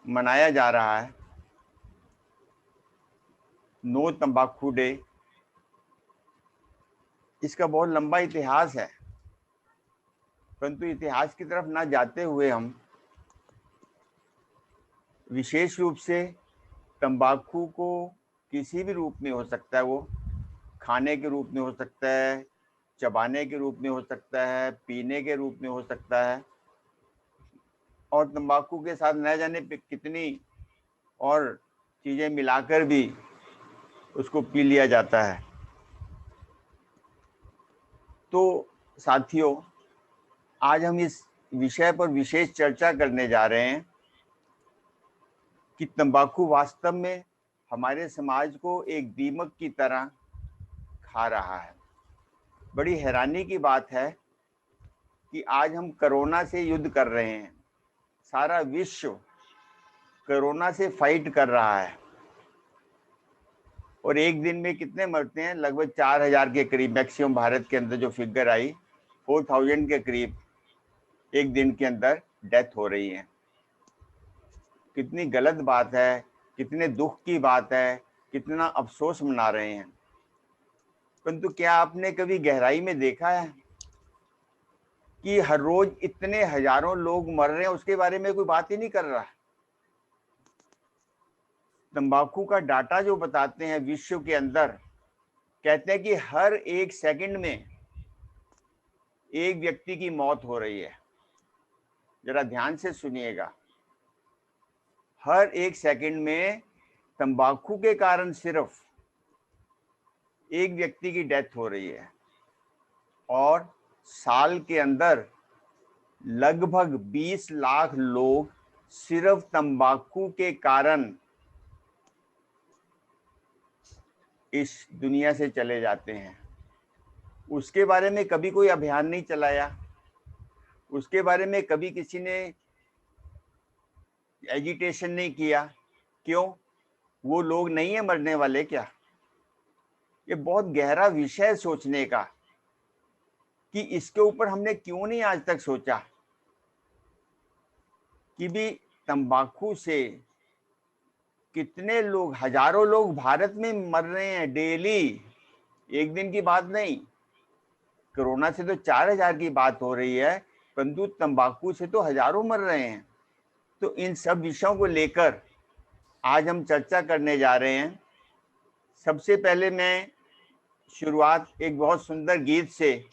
मनाया जा रहा है, नो तंबाकू डे, इसका बहुत लंबा इतिहास है। परंतु इतिहास की तरफ ना जाते हुए हम विशेष रूप से तंबाकू को किसी भी रूप में हो सकता है, वो खाने के रूप में हो सकता है, चबाने के रूप में हो सकता है, पीने के रूप में हो सकता है, और तंबाकू के साथ न जाने कितनी और चीज़ें मिलाकर भी उसको पी लिया जाता है। तो साथियों, आज हम इस विषय पर विशेष चर्चा करने जा रहे हैं कि तंबाकू वास्तव में हमारे समाज को एक दीमक की तरह खा रहा है। बड़ी हैरानी की बात है कि आज हम कोरोना से युद्ध कर रहे हैं, सारा विश्व कोरोना से फाइट कर रहा है, और एक दिन में कितने मरते हैं? लगभग 4000 के करीब, मैक्सिमम भारत के अंदर जो फिगर आई 4000 के करीब एक दिन के अंदर डेथ हो रही है। कितनी गलत बात है, कितने दुख की बात है, कितना अफसोस मना रहे हैं। परंतु क्या आपने कभी गहराई में देखा है कि हर रोज इतने हजारों लोग मर रहे हैं, उसके बारे में कोई बात ही नहीं कर रहा। तंबाकू का डाटा जो बताते हैं विश्व के अंदर, कहते हैं कि हर एक सेकंड में एक व्यक्ति की मौत हो रही है। जरा ध्यान से सुनिएगा, हर एक सेकंड में तंबाकू के कारण सिर्फ एक व्यक्ति की डेथ हो रही है, और साल के अंदर लगभग 20 लाख लोग सिर्फ तंबाकू के कारण इस दुनिया से चले जाते हैं। उसके बारे में कभी कोई अभियान नहीं चलाया, उसके बारे में कभी किसी ने एजिटेशन नहीं किया। क्यों? वो लोग नहीं है मरने वाले क्या? ये बहुत गहरा विषय है सोचने का कि इसके ऊपर हमने क्यों नहीं आज तक सोचा कि भी तंबाकू से कितने लोग, हजारों लोग भारत में मर रहे हैं डेली, एक दिन की बात नहीं। कोरोना से तो 4000 की बात हो रही है, परंतु तंबाकू से तो हजारों मर रहे हैं। तो इन सब विषयों को लेकर आज हम चर्चा करने जा रहे हैं। सबसे पहले मैं शुरुआत एक बहुत सुंदर गीत से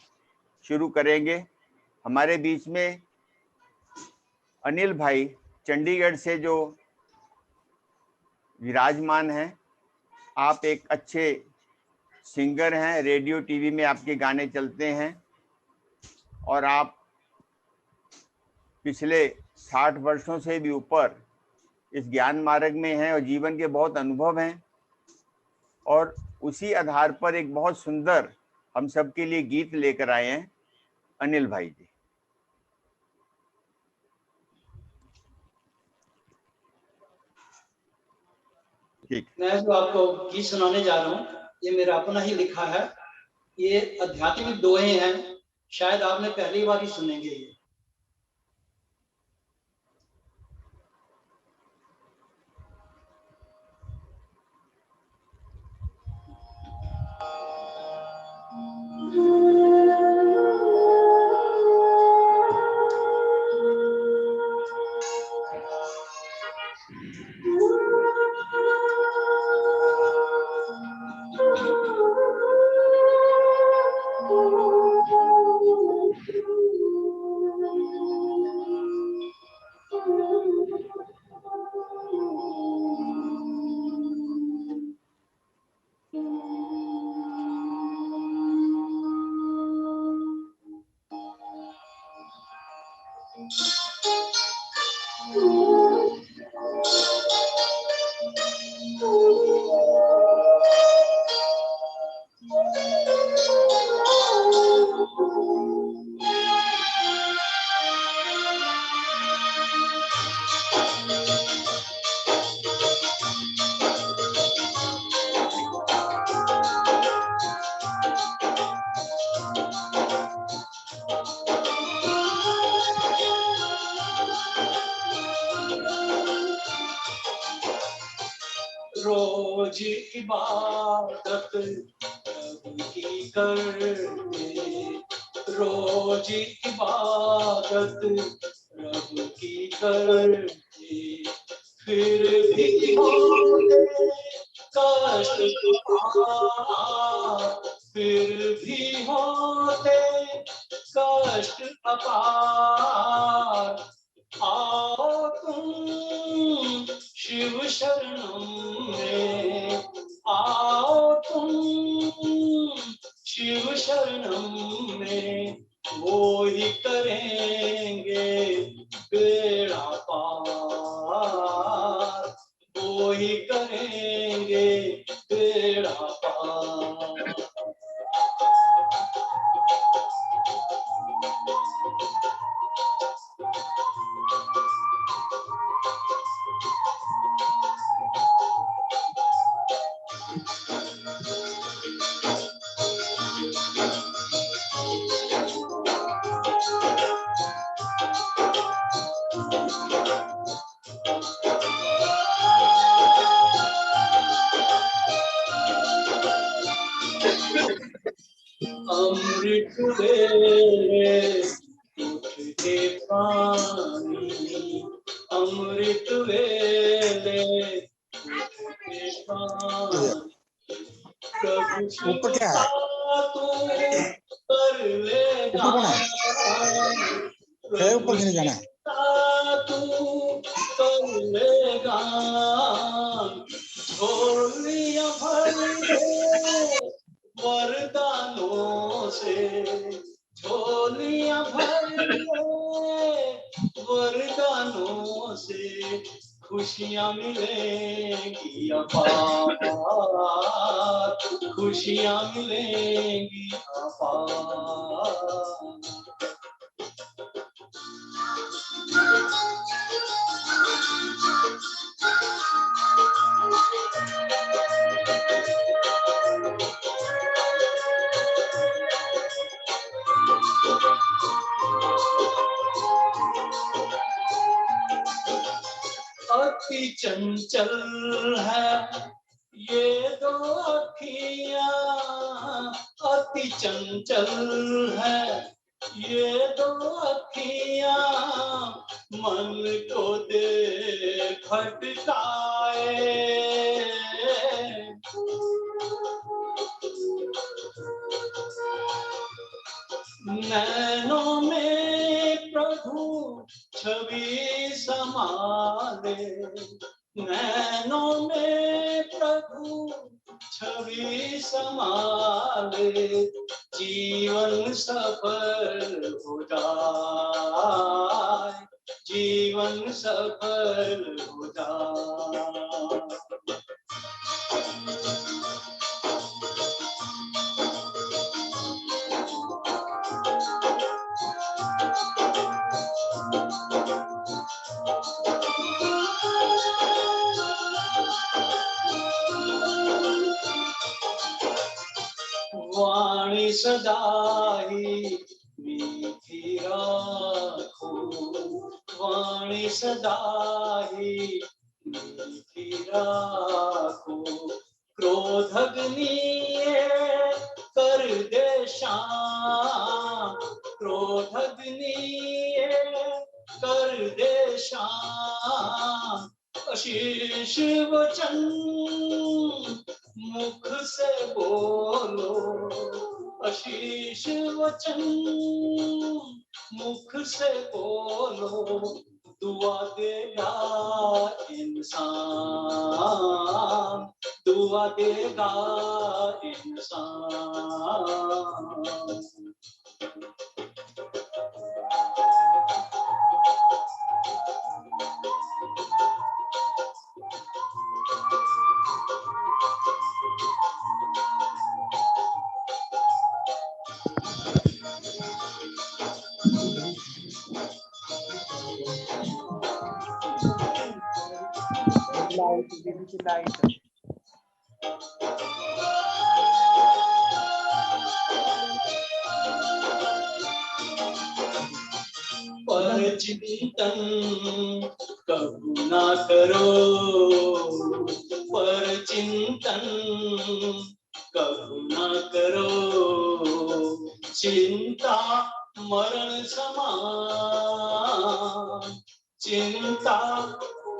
शुरू करेंगे। हमारे बीच में अनिल भाई चंडीगढ़ से जो विराजमान हैं, आप एक अच्छे सिंगर हैं, रेडियो टीवी में आपके गाने चलते हैं, और आप पिछले 60 वर्षों से भी ऊपर इस ज्ञान मार्ग में हैं और जीवन के बहुत अनुभव हैं, और उसी आधार पर एक बहुत सुंदर हम सबके लिए गीत लेकर आए हैं अनिल भाई जी। ठीक, मैं जो आपको गीत सुनाने जा रहा हूँ, ये मेरा अपना ही लिखा है। ये आध्यात्मिक दोहे हैं, शायद आपने पहली बार ही सुनेंगे ये। रोज इबादत प्रभु की करते, रोज इबादत प्रभु की करते, फिर भी होते कष्ट अपार, फिर भी होते कष्ट अपार। आओ तुम शिव शरणम में, आओ तुम शिव शरणम में, वो ही करेंगे बेड़ा पार, वो ही करेंगे बेड़ा पार। अमृत वेले उठते पानी, अमृत वेले उठते पानी, प्रभु शिव का तू कर लेगा, प्रभु शिव का तू कर लेगा, झोलियां भर ले वरदानों से, झोलियां भर ले वरदानों से, खुशियां मिलेंगी अपार, खुशियां मिलेंगी अपार। अति चंचल है ये दो अखियां, अति चंचल है ये दो अखियां, मन को दे खटकाए, नैनों में प्रभु छवि समाले, नैनों में प्रभु छवि समाले, जीवन सफल हो जाए, जीवन सफल हो जाए। वाणी सदा ही मीठी राखो, वाणी सदा ही मीठी राखो, क्रोधग्नि कर दे शांत, क्रोधग्नि कर दे शांत, आशीष वचन मुख से बोलो, आशीष वचन मुख से बोलो, दुआ देगा इंसान, दुआ देगा इंसान। पर चिंतन कबू ना करो, पर चिंतन कबू न करो, चिंता मरण समान, चिंता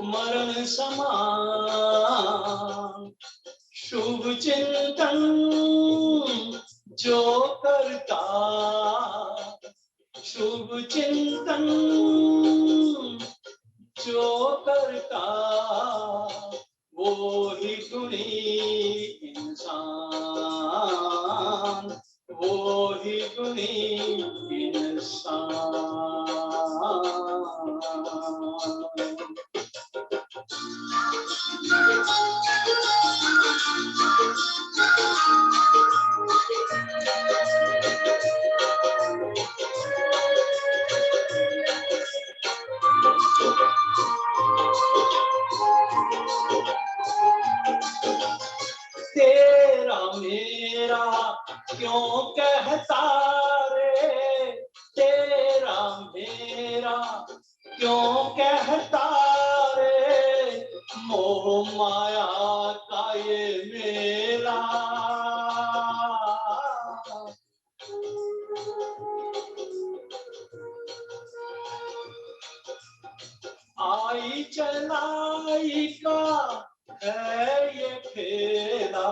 मरण समान। शुभ चिंतन जो करता, शुभ चिंतन जो करता, वो ही गुणी इंसान, वो ही गुणी इंसान। तेरा मेरा क्यों कहता रे, तेरा मेरा क्यों कहता रे, मोह माया का ये मेला। आई चलाई का है ये खेला,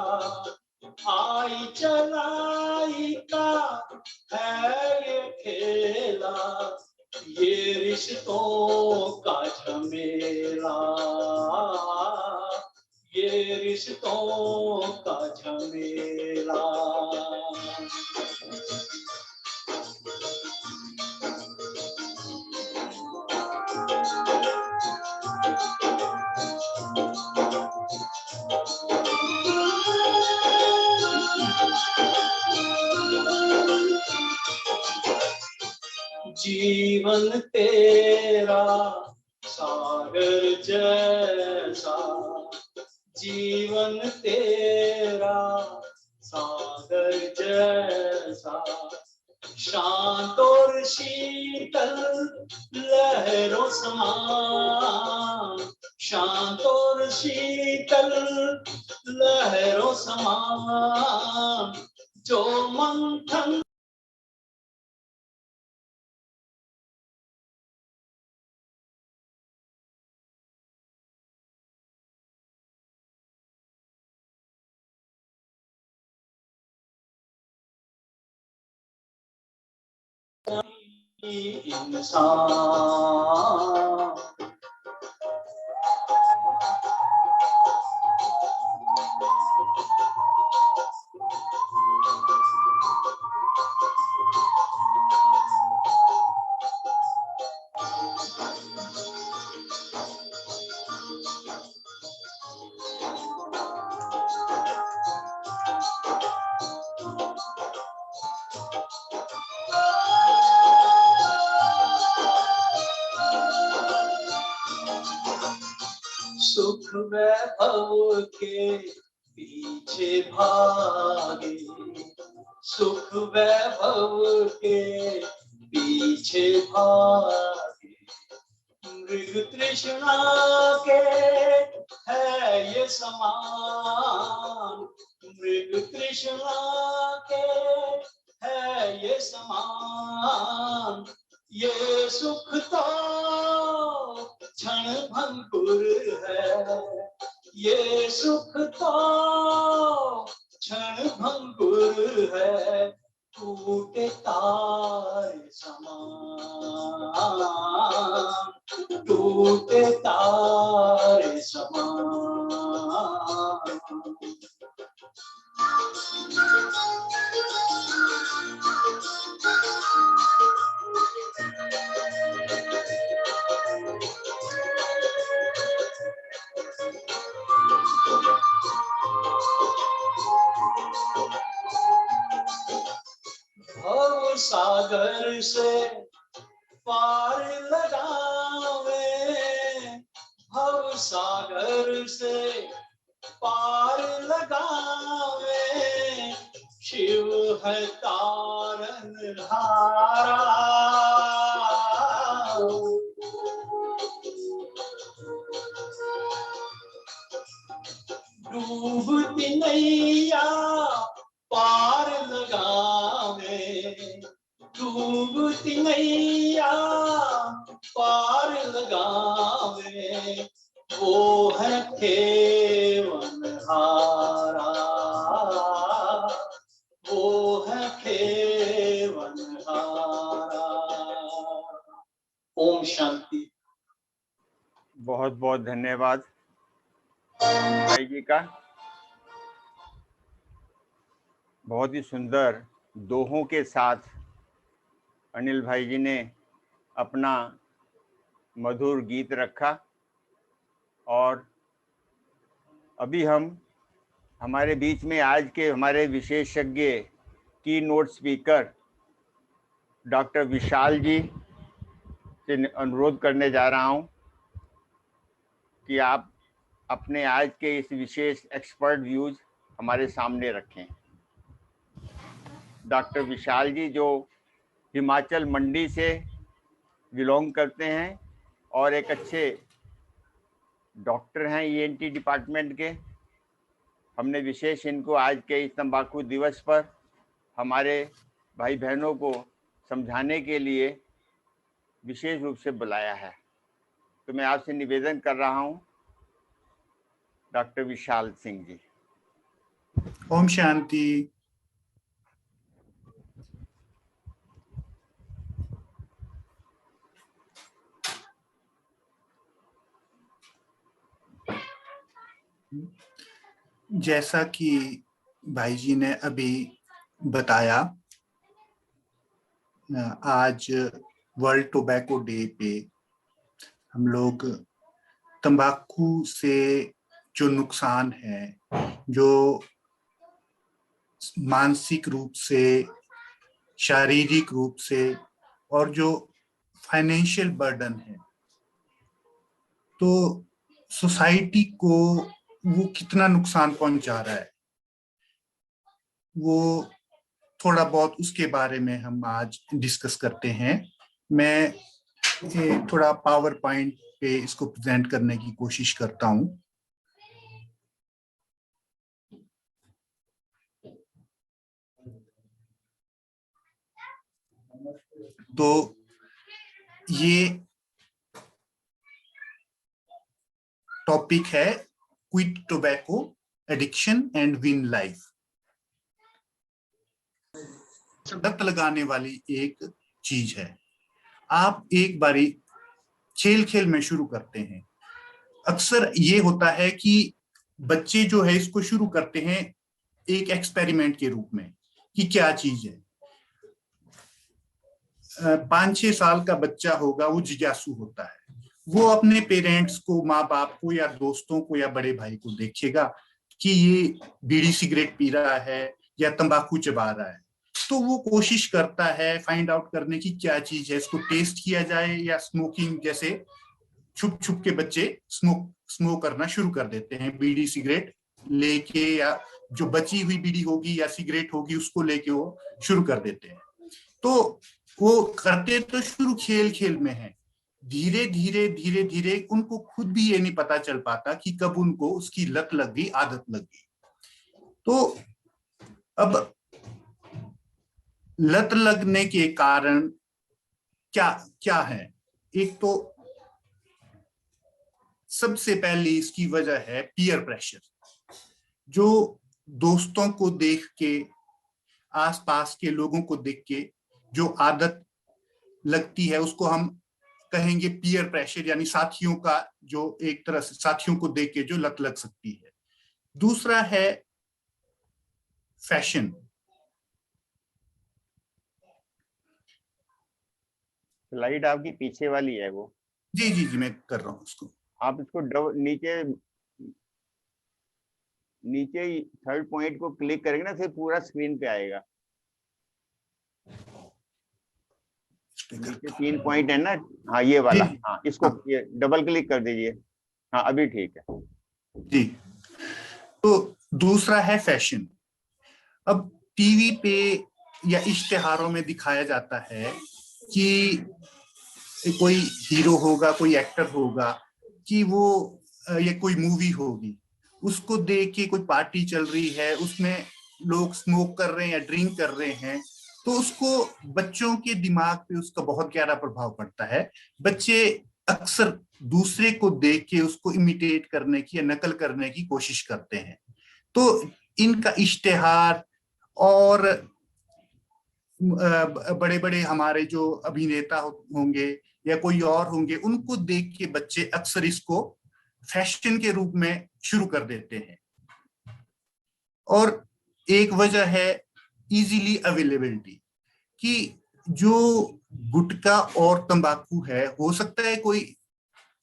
आई चलाई का है ये खेला, ये रिश्तों का झमेला, ये रिश्तों का झमेला। जीवन तेरा सागर जैसा, जीवन तेरा सागर जैसा, शांत और शीतल लहरों समान, शांत और शीतल लहरों समान, जो मंथन इंसान। सुख वैभव के पीछे भागे, सुख वैभव के पीछे भागे, मृग तृष्णा के है ये समान, मृग तृष्णा के है ये समान, ये सुख तो क्षण भंगुर है, ये सुख तो क्षण भंगुर है, टूटे तारे समान, टूटे तारे समान। भव सागर से पार लगावे, भव सागर से पार लगावे, शिव है तारनहारा, डूबती नैया पार लगावे, डूबती नैया पार लगावे, वो है खेवनहारा, वो है खेवनहारा। ओम शांति। बहुत बहुत धन्यवाद भाई जी का। बहुत ही सुंदर दोहों के साथ अनिल भाई जी ने अपना मधुर गीत रखा। और अभी हम हमारे बीच में आज के हमारे विशेषज्ञ की नोट स्पीकर डॉक्टर विशाल जी से अनुरोध करने जा रहा हूं कि आप अपने आज के इस विशेष एक्सपर्ट व्यूज हमारे सामने रखें। डॉक्टर विशाल जी जो हिमाचल मंडी से बिलोंग करते हैं और एक अच्छे डॉक्टर हैं ईएनटी डिपार्टमेंट के। हमने विशेष इनको आज के इस तंबाकू दिवस पर हमारे भाई बहनों को समझाने के लिए विशेष रूप से बुलाया है। तो मैं आपसे निवेदन कर रहा हूं डॉक्टर विशाल सिंह जी। ओम शांति। जैसा कि भाई जी ने अभी बताया, आज वर्ल्ड टोबैको डे पे हम लोग तंबाकू से जो नुकसान है, जो मानसिक रूप से, शारीरिक रूप से और जो फाइनेंशियल बर्डन है, तो सोसाइटी को वो कितना नुकसान पहुंचा रहा है, वो थोड़ा बहुत उसके बारे में हम आज डिस्कस करते हैं। मैं थोड़ा पावर पॉइंट पे इसको प्रेजेंट करने की कोशिश करता हूं। तो ये टॉपिक है quit tobacco addiction and win life. लत लगाने वाली एक चीज है। आप एक बारी खेल खेल में शुरू करते हैं। अक्सर ये होता है कि बच्चे जो है इसको शुरू करते हैं एक एक्सपेरिमेंट के रूप में कि क्या चीज है। 5-6 साल का बच्चा होगा, वो जिज्ञासु होता है। वो अपने पेरेंट्स को, माँ बाप को या दोस्तों को या बड़े भाई को देखेगा कि ये बीड़ी सिगरेट पी रहा है या तंबाकू चबा रहा है, तो वो कोशिश करता है फाइंड आउट करने की क्या चीज है, इसको टेस्ट किया जाए। या स्मोकिंग जैसे छुप छुप के बच्चे स्मोक करना शुरू कर देते हैं, बीड़ी सिगरेट लेके, या जो बची हुई बीड़ी होगी या सिगरेट होगी उसको लेके वो शुरू कर देते हैं। तो वो करते तो शुरू खेल खेल में है, धीरे धीरे धीरे धीरे उनको खुद भी ये नहीं पता चल पाता कि कब उनको उसकी लत लग गई, आदत लग गई। तो अब लत लगने के कारण क्या क्या है? एक तो सबसे पहली इसकी वजह है पीयर प्रेशर। जो दोस्तों को देख के, आसपास के लोगों को देख के जो आदत लगती है उसको हम कहेंगे पीयर प्रेशर, यानी साथियों का, जो एक तरह से साथियों को देख के जो लत लग सकती है। दूसरा है फैशन। स्लाइड आपकी पीछे वाली है वो। जी जी जी, मैं कर रहा हूँ उसको। आप इसको नीचे नीचे थर्ड पॉइंट को क्लिक करेंगे ना, फिर पूरा स्क्रीन पे आएगा। नीचे 3 पॉइंट है ना, हाँ ये वाला, हाँ इसको ये डबल क्लिक कर दीजिए। हाँ अभी ठीक है जी। तो दूसरा है फैशन। अब टीवी पे या इश्तेहारों में दिखाया जाता है कि कोई हीरो होगा, कोई एक्टर होगा, कि वो ये कोई मूवी होगी, उसको देख के कोई पार्टी चल रही है, उसमें लोग स्मोक कर रहे हैं या ड्रिंक कर रहे हैं, तो उसको बच्चों के दिमाग पे उसका बहुत गहरा प्रभाव पड़ता है। बच्चे अक्सर दूसरे को देख के उसको इमिटेट करने की या नकल करने की कोशिश करते हैं। तो इनका इश्तेहार और बड़े बड़े हमारे जो अभिनेता होंगे या कोई और होंगे, उनको देख के बच्चे अक्सर इसको फैशन के रूप में शुरू कर देते हैं। और एक वजह है इजीली अवेलेबिलिटी, कि जो गुटखा और तंबाकू है, हो सकता है कोई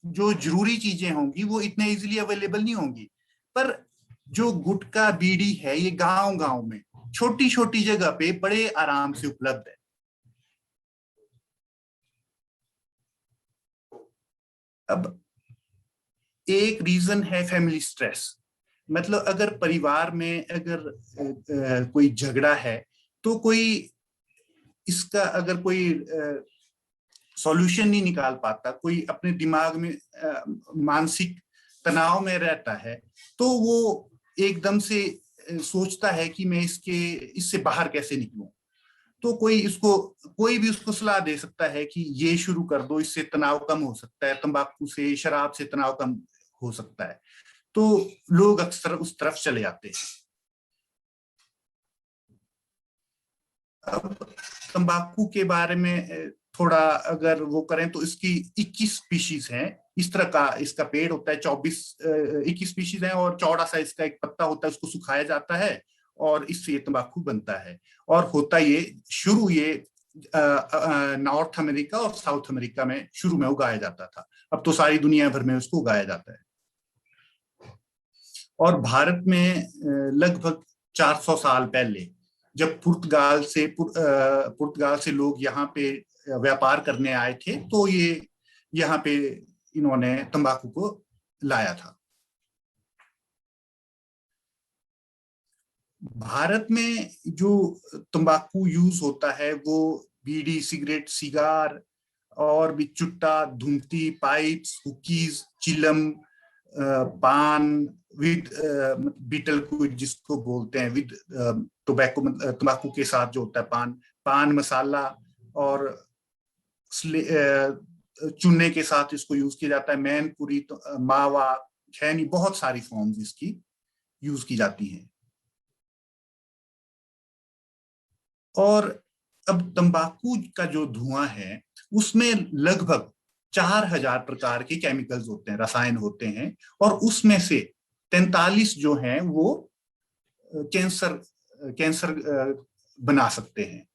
जो जरूरी चीजें होंगी वो इतने इजीली अवेलेबल नहीं होंगी, पर जो गुटखा बीड़ी है ये गांव गांव में छोटी छोटी जगह पे बड़े आराम से उपलब्ध है। अब एक रीजन है फैमिली स्ट्रेस, मतलब अगर परिवार में अगर कोई झगड़ा है तो कोई इसका अगर कोई सॉल्यूशन नहीं निकाल पाता, कोई अपने दिमाग में मानसिक तनाव में रहता है, तो वो एकदम से सोचता है कि मैं इससे बाहर कैसे निकलूं। तो कोई भी उसको सलाह दे सकता है कि ये शुरू कर दो, इससे तनाव कम हो सकता है, तंबाकू से शराब से तनाव कम हो सकता है, तो लोग अक्सर उस तरफ चले जाते हैं। अब तंबाकू के बारे में थोड़ा अगर वो करें तो इसकी 21 स्पीशीज हैं। इस तरह का इसका पेड़ होता है, 21 स्पीशीज हैं, और चौड़ा सा इसका एक पत्ता होता है, उसको सुखाया जाता है और इससे ये तंबाकू बनता है। और होता ये नॉर्थ अमेरिका और साउथ अमेरिका में शुरू में उगाया जाता था, अब तो सारी दुनिया भर में उसको उगाया जाता है। और भारत में लगभग 400 साल पहले जब पुर्तगाल से लोग यहाँ पे व्यापार करने आए थे, तो ये यहाँ पे इन्होंने तंबाकू को लाया था। भारत में जो तंबाकू यूज होता है वो बीड़ी, सिगरेट, सिगार और भी चुट्टा, धूमती, पाइप्स, हुक्कीज, चिलम, पान विद बीटल को जिसको बोलते हैं, विद टोबैको, तंबाकू के साथ जो होता है पान मसाला, और चूने के साथ इसको यूज किया जाता है। मैनपुरी, मावा, खैनी, बहुत सारी फॉर्म्स इसकी यूज की जाती हैं। और अब तंबाकू का जो धुआं है उसमें लगभग 4000 प्रकार के केमिकल्स होते हैं, रसायन होते हैं, और उसमें से 43 जो हैं वो कैंसर बना सकते हैं।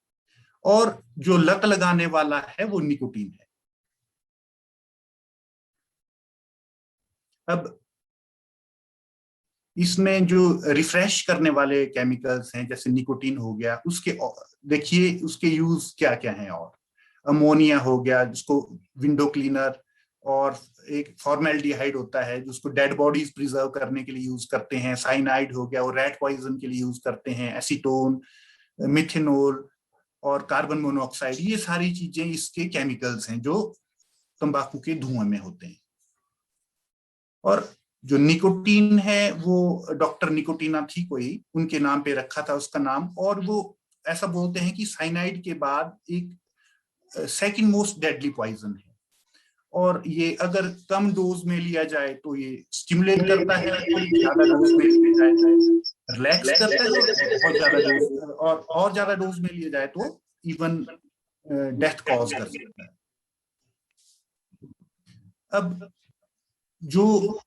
और जो लत लगाने वाला है वो निकोटीन है। अब इसमें जो रिफ्रेश करने वाले केमिकल्स हैं जैसे निकोटीन हो गया, उसके देखिए उसके यूज क्या क्या हैं। और अमोनिया हो गया जिसको विंडो क्लीनर, और एक फॉर्मेल्डिहाइड होता है जिसको डेड बॉडीज प्रिजर्व करने के लिए यूज करते हैं। साइनाइड हो गया, वो रैट पॉइजन के लिए यूज करते हैं। एसीटोन, मिथेनॉल और कार्बन मोनोऑक्साइड, ये सारी चीजें इसके केमिकल्स हैं जो तंबाकू के धुआं में होते हैं। और जो निकोटीन है वो डॉक्टर निकोटीना थी कोई, उनके नाम पे रखा था उसका नाम। और वो ऐसा बोलते हैं कि साइनाइड के बाद एक सेकंड मोस्ट डेडली पॉइजन है। और ये अगर कम डोज में लिया जाए तो ये स्टिमुलेट करता है, ज्यादा डोज में लिया जाए रिलैक्स करता है, बहुत ज्यादा डोज और ज्यादा डोज में लिया जाए तो इवन डेथ कॉज कर सकता है। अब जो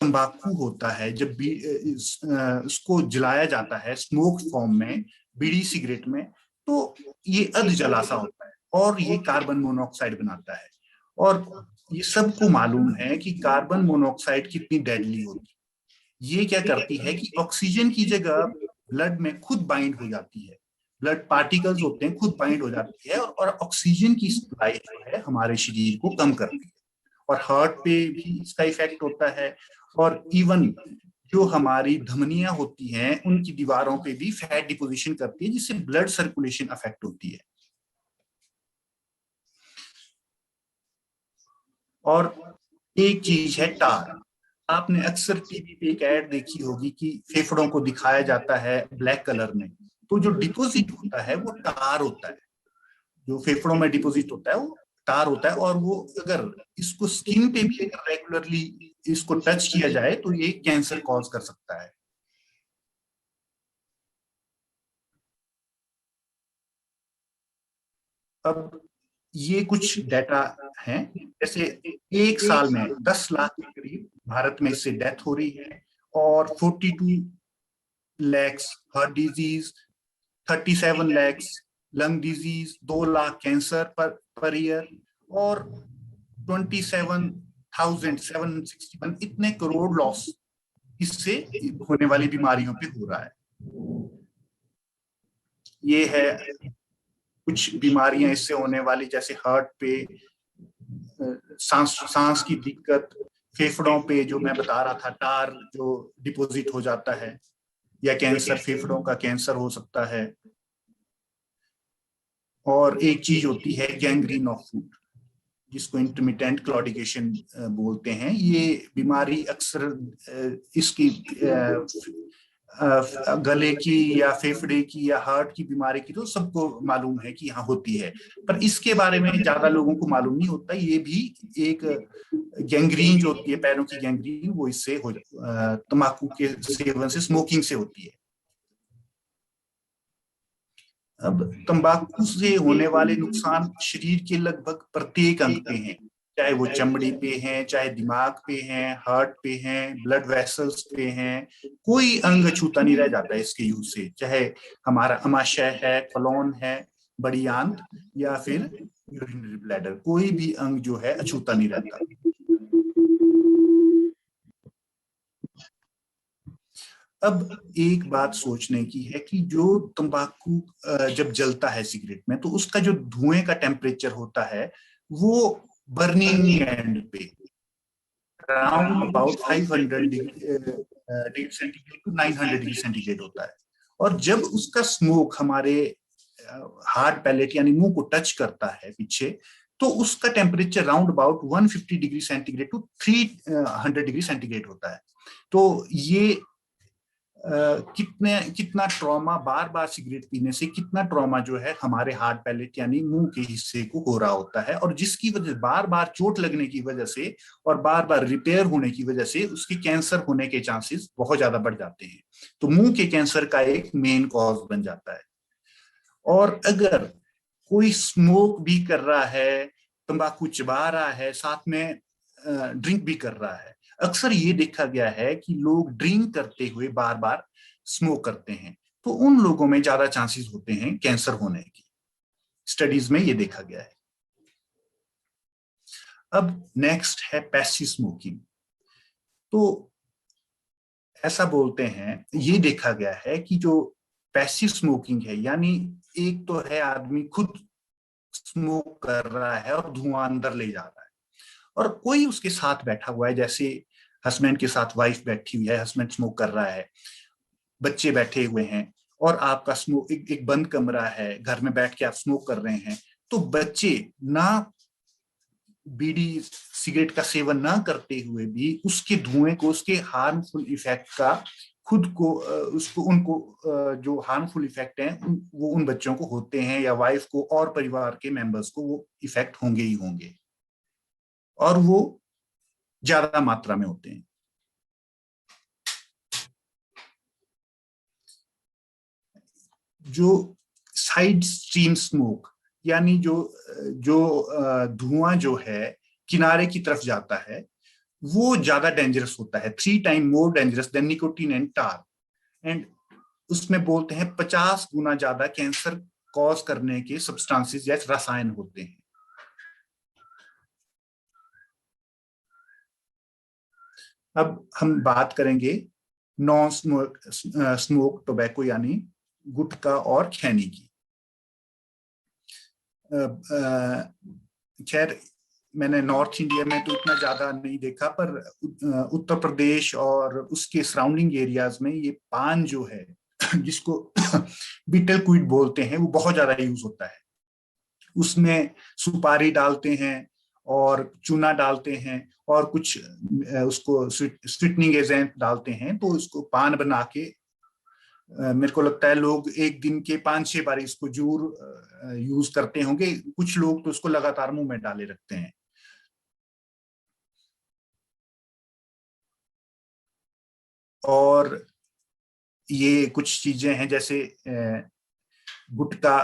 तंबाकू होता है जब भी इसको जलाया जाता है स्मोक फॉर्म में, बीड़ी सिगरेट में, तो ये अध जला सा होता है और ये कार्बन मोनोऑक्साइड बनाता है। और ये सबको मालूम है कि कार्बन मोनोऑक्साइड कितनी डेडली होती है। ये क्या करती है कि ऑक्सीजन की जगह ब्लड में खुद बाइंड हो जाती है, ब्लड पार्टिकल्स होते हैं खुद बाइंड हो जाती है, और ऑक्सीजन की सप्लाई जो है हमारे शरीर को कम करती है। और हार्ट पे भी इसका इफेक्ट होता है, और इवन जो हमारी धमनियां होती हैं उनकी दीवारों पे भी फैट डिपोजिशन करती है, जिससे ब्लड सर्कुलेशन अफेक्ट होती है। और एक चीज है टार। आपने अक्सर टीवी पे एक ऐड देखी होगी कि फेफड़ों को दिखाया जाता है ब्लैक कलर में, तो जो डिपोजिट होता है वो टार होता है। जो फेफड़ों में डिपोजिट होता है वो टार होता है, और वो अगर इसको स्किन पे भी अगर रेगुलरली इसको टच किया जाए तो ये कैंसर कॉज कर सकता है। अब ये कुछ डाटा हैं, जैसे एक साल में 10 लाख के करीब भारत में इससे डेथ हो रही है, और 42 lakhs heart disease, 37 lakhs lung disease, 2 lakh cancer per year, और 27,761 इतने करोड़ लॉस इससे होने वाली बीमारियों पे हो रहा है। ये है कुछ बीमारियां इससे होने वाली, जैसे हार्ट पे सांस की दिक्कत, फेफड़ों पे जो मैं बता रहा था टार जो डिपॉजिट हो जाता है, या कैंसर, फेफड़ों का कैंसर हो सकता है। और एक चीज होती है गैंग्रीन ऑफ फूड, जिसको इंटरमिटेंट क्लॉडिकेशन बोलते हैं। ये बीमारी अक्सर इसकी गले की या फेफड़े की या हार्ट की बीमारी की तो सबको मालूम है कि यहाँ होती है, पर इसके बारे में ज्यादा लोगों को मालूम नहीं होता। ये भी एक गैंग्रीन जो होती है, पैरों की गैंग्रीन, वो इससे तंबाकू के सेवन से, स्मोकिंग से होती है। अब तंबाकू से होने वाले नुकसान शरीर के लगभग प्रत्येक अंग पे हैं, चाहे वो चमड़ी पे हैं, चाहे दिमाग पे हैं, हार्ट पे हैं, ब्लड वेसल्स पे हैं। कोई अंग छूता नहीं रह जाता है इसके यूज से, चाहे हमारा अमाशय है, कॉलोन है, बड़ी आंत, या फिर यूरिनरी ब्लैडर, कोई भी अंग जो है अछूता नहीं रहता। अब एक बात सोचने की है कि जो तंबाकू जब जलता है सिगरेट में, तो उसका जो धुएं का टेम्परेचर होता है वो बर्निंग एंड पे around about 500 degree centigrade to 900 degree centigrade होता है। और जब उसका स्मोक हमारे हार्ड पैलेट यानी मुंह को टच करता है पीछे, तो उसका temperature round about 150 degree centigrade to 300 degree centigrade होता है। तो ये कितना ट्रॉमा, बार बार सिगरेट पीने से कितना ट्रॉमा जो है हमारे हार्ट पैलेट यानी मुंह के हिस्से को हो रहा होता है, और जिसकी वजह बार बार चोट लगने की वजह से और बार बार रिपेयर होने की वजह से उसके कैंसर होने के चांसेस बहुत ज्यादा बढ़ जाते हैं। तो मुंह के कैंसर का एक मेन कॉज बन जाता है। और अगर कोई स्मोक भी कर रहा है, तंबाकू चबा रहा है, साथ में ड्रिंक भी कर रहा है, अक्सर ये देखा गया है कि लोग ड्रिंक करते हुए बार बार स्मोक करते हैं, तो उन लोगों में ज्यादा चांसेस होते हैं कैंसर होने की। स्टडीज में ये देखा गया है। अब नेक्स्ट है पैसिव स्मोकिंग। तो ऐसा बोलते हैं, ये देखा गया है कि जो पैसिव स्मोकिंग है, यानी एक तो है आदमी खुद स्मोक कर रहा है और धुआं अंदर ले जा रहा है, और कोई उसके साथ बैठा हुआ है, जैसे हस्बैंड के साथ वाइफ बैठी हुई है, हस्बैंड स्मोक कर रहा है, बच्चे बैठे हुए हैं, और आपका स्मोक एक बंद कमरा है, घर में बैठ के आप स्मोक कर रहे हैं, तो बच्चे ना बीड़ी सिगरेट का सेवन ना करते हुए भी उसके धुएं को, उसके हार्मफुल इफेक्ट का खुद को उसको उनको जो हार्मफुल इफेक्ट हैं वो उन बच्चों को होते हैं, या वाइफ को और परिवार के मेंबर्स को वो इफेक्ट होंगे ही होंगे, और वो ज्यादा मात्रा में होते हैं। जो साइड स्ट्रीम स्मोक, यानी जो जो धुआं जो है किनारे की तरफ जाता है, वो ज्यादा डेंजरस होता है, 3 time more dangerous than nicotine and tar. And उसमें बोलते हैं 50 गुना ज्यादा कैंसर कॉज करने के सब्सटेंसेस या रसायन होते हैं। अब हम बात करेंगे नॉन स्मोक टोबैको यानी गुटखा और खैनी की। खैर मैंने नॉर्थ इंडिया में तो इतना ज्यादा नहीं देखा, पर उत्तर प्रदेश और उसके सराउंडिंग एरियाज में ये पान जो है जिसको बीटल क्विड बोलते हैं, वो बहुत ज्यादा यूज होता है। उसमें सुपारी डालते हैं और चूना डालते हैं और कुछ उसको स्वीटनिंग एजेंट डालते हैं, तो उसको पान बना के मेरे को लगता है लोग एक दिन के 5-6 बार इसको जरूर यूज करते होंगे। कुछ लोग तो उसको लगातार मुंह में डाले रखते हैं। और ये कुछ चीजें हैं जैसे गुटखा,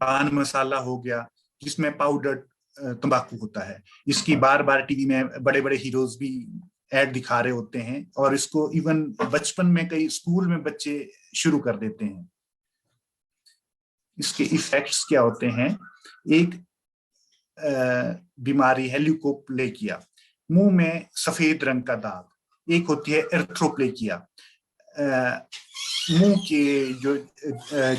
पान मसाला हो गया, जिसमें पाउडर तंबाकू होता है। इसकी बार बार टीवी में बड़े बड़े हीरोज भी ऐड दिखा रहे होते हैं, और इसको इवन बचपन में कई स्कूल में बच्चे शुरू कर देते हैं। इसके इफेक्ट्स क्या होते हैं? एक बीमारी है ल्यूकोप्लेकिया, मुंह में सफेद रंग का दाग। एक होती है एर्थ्रोप्लेकिया, मुंह के जो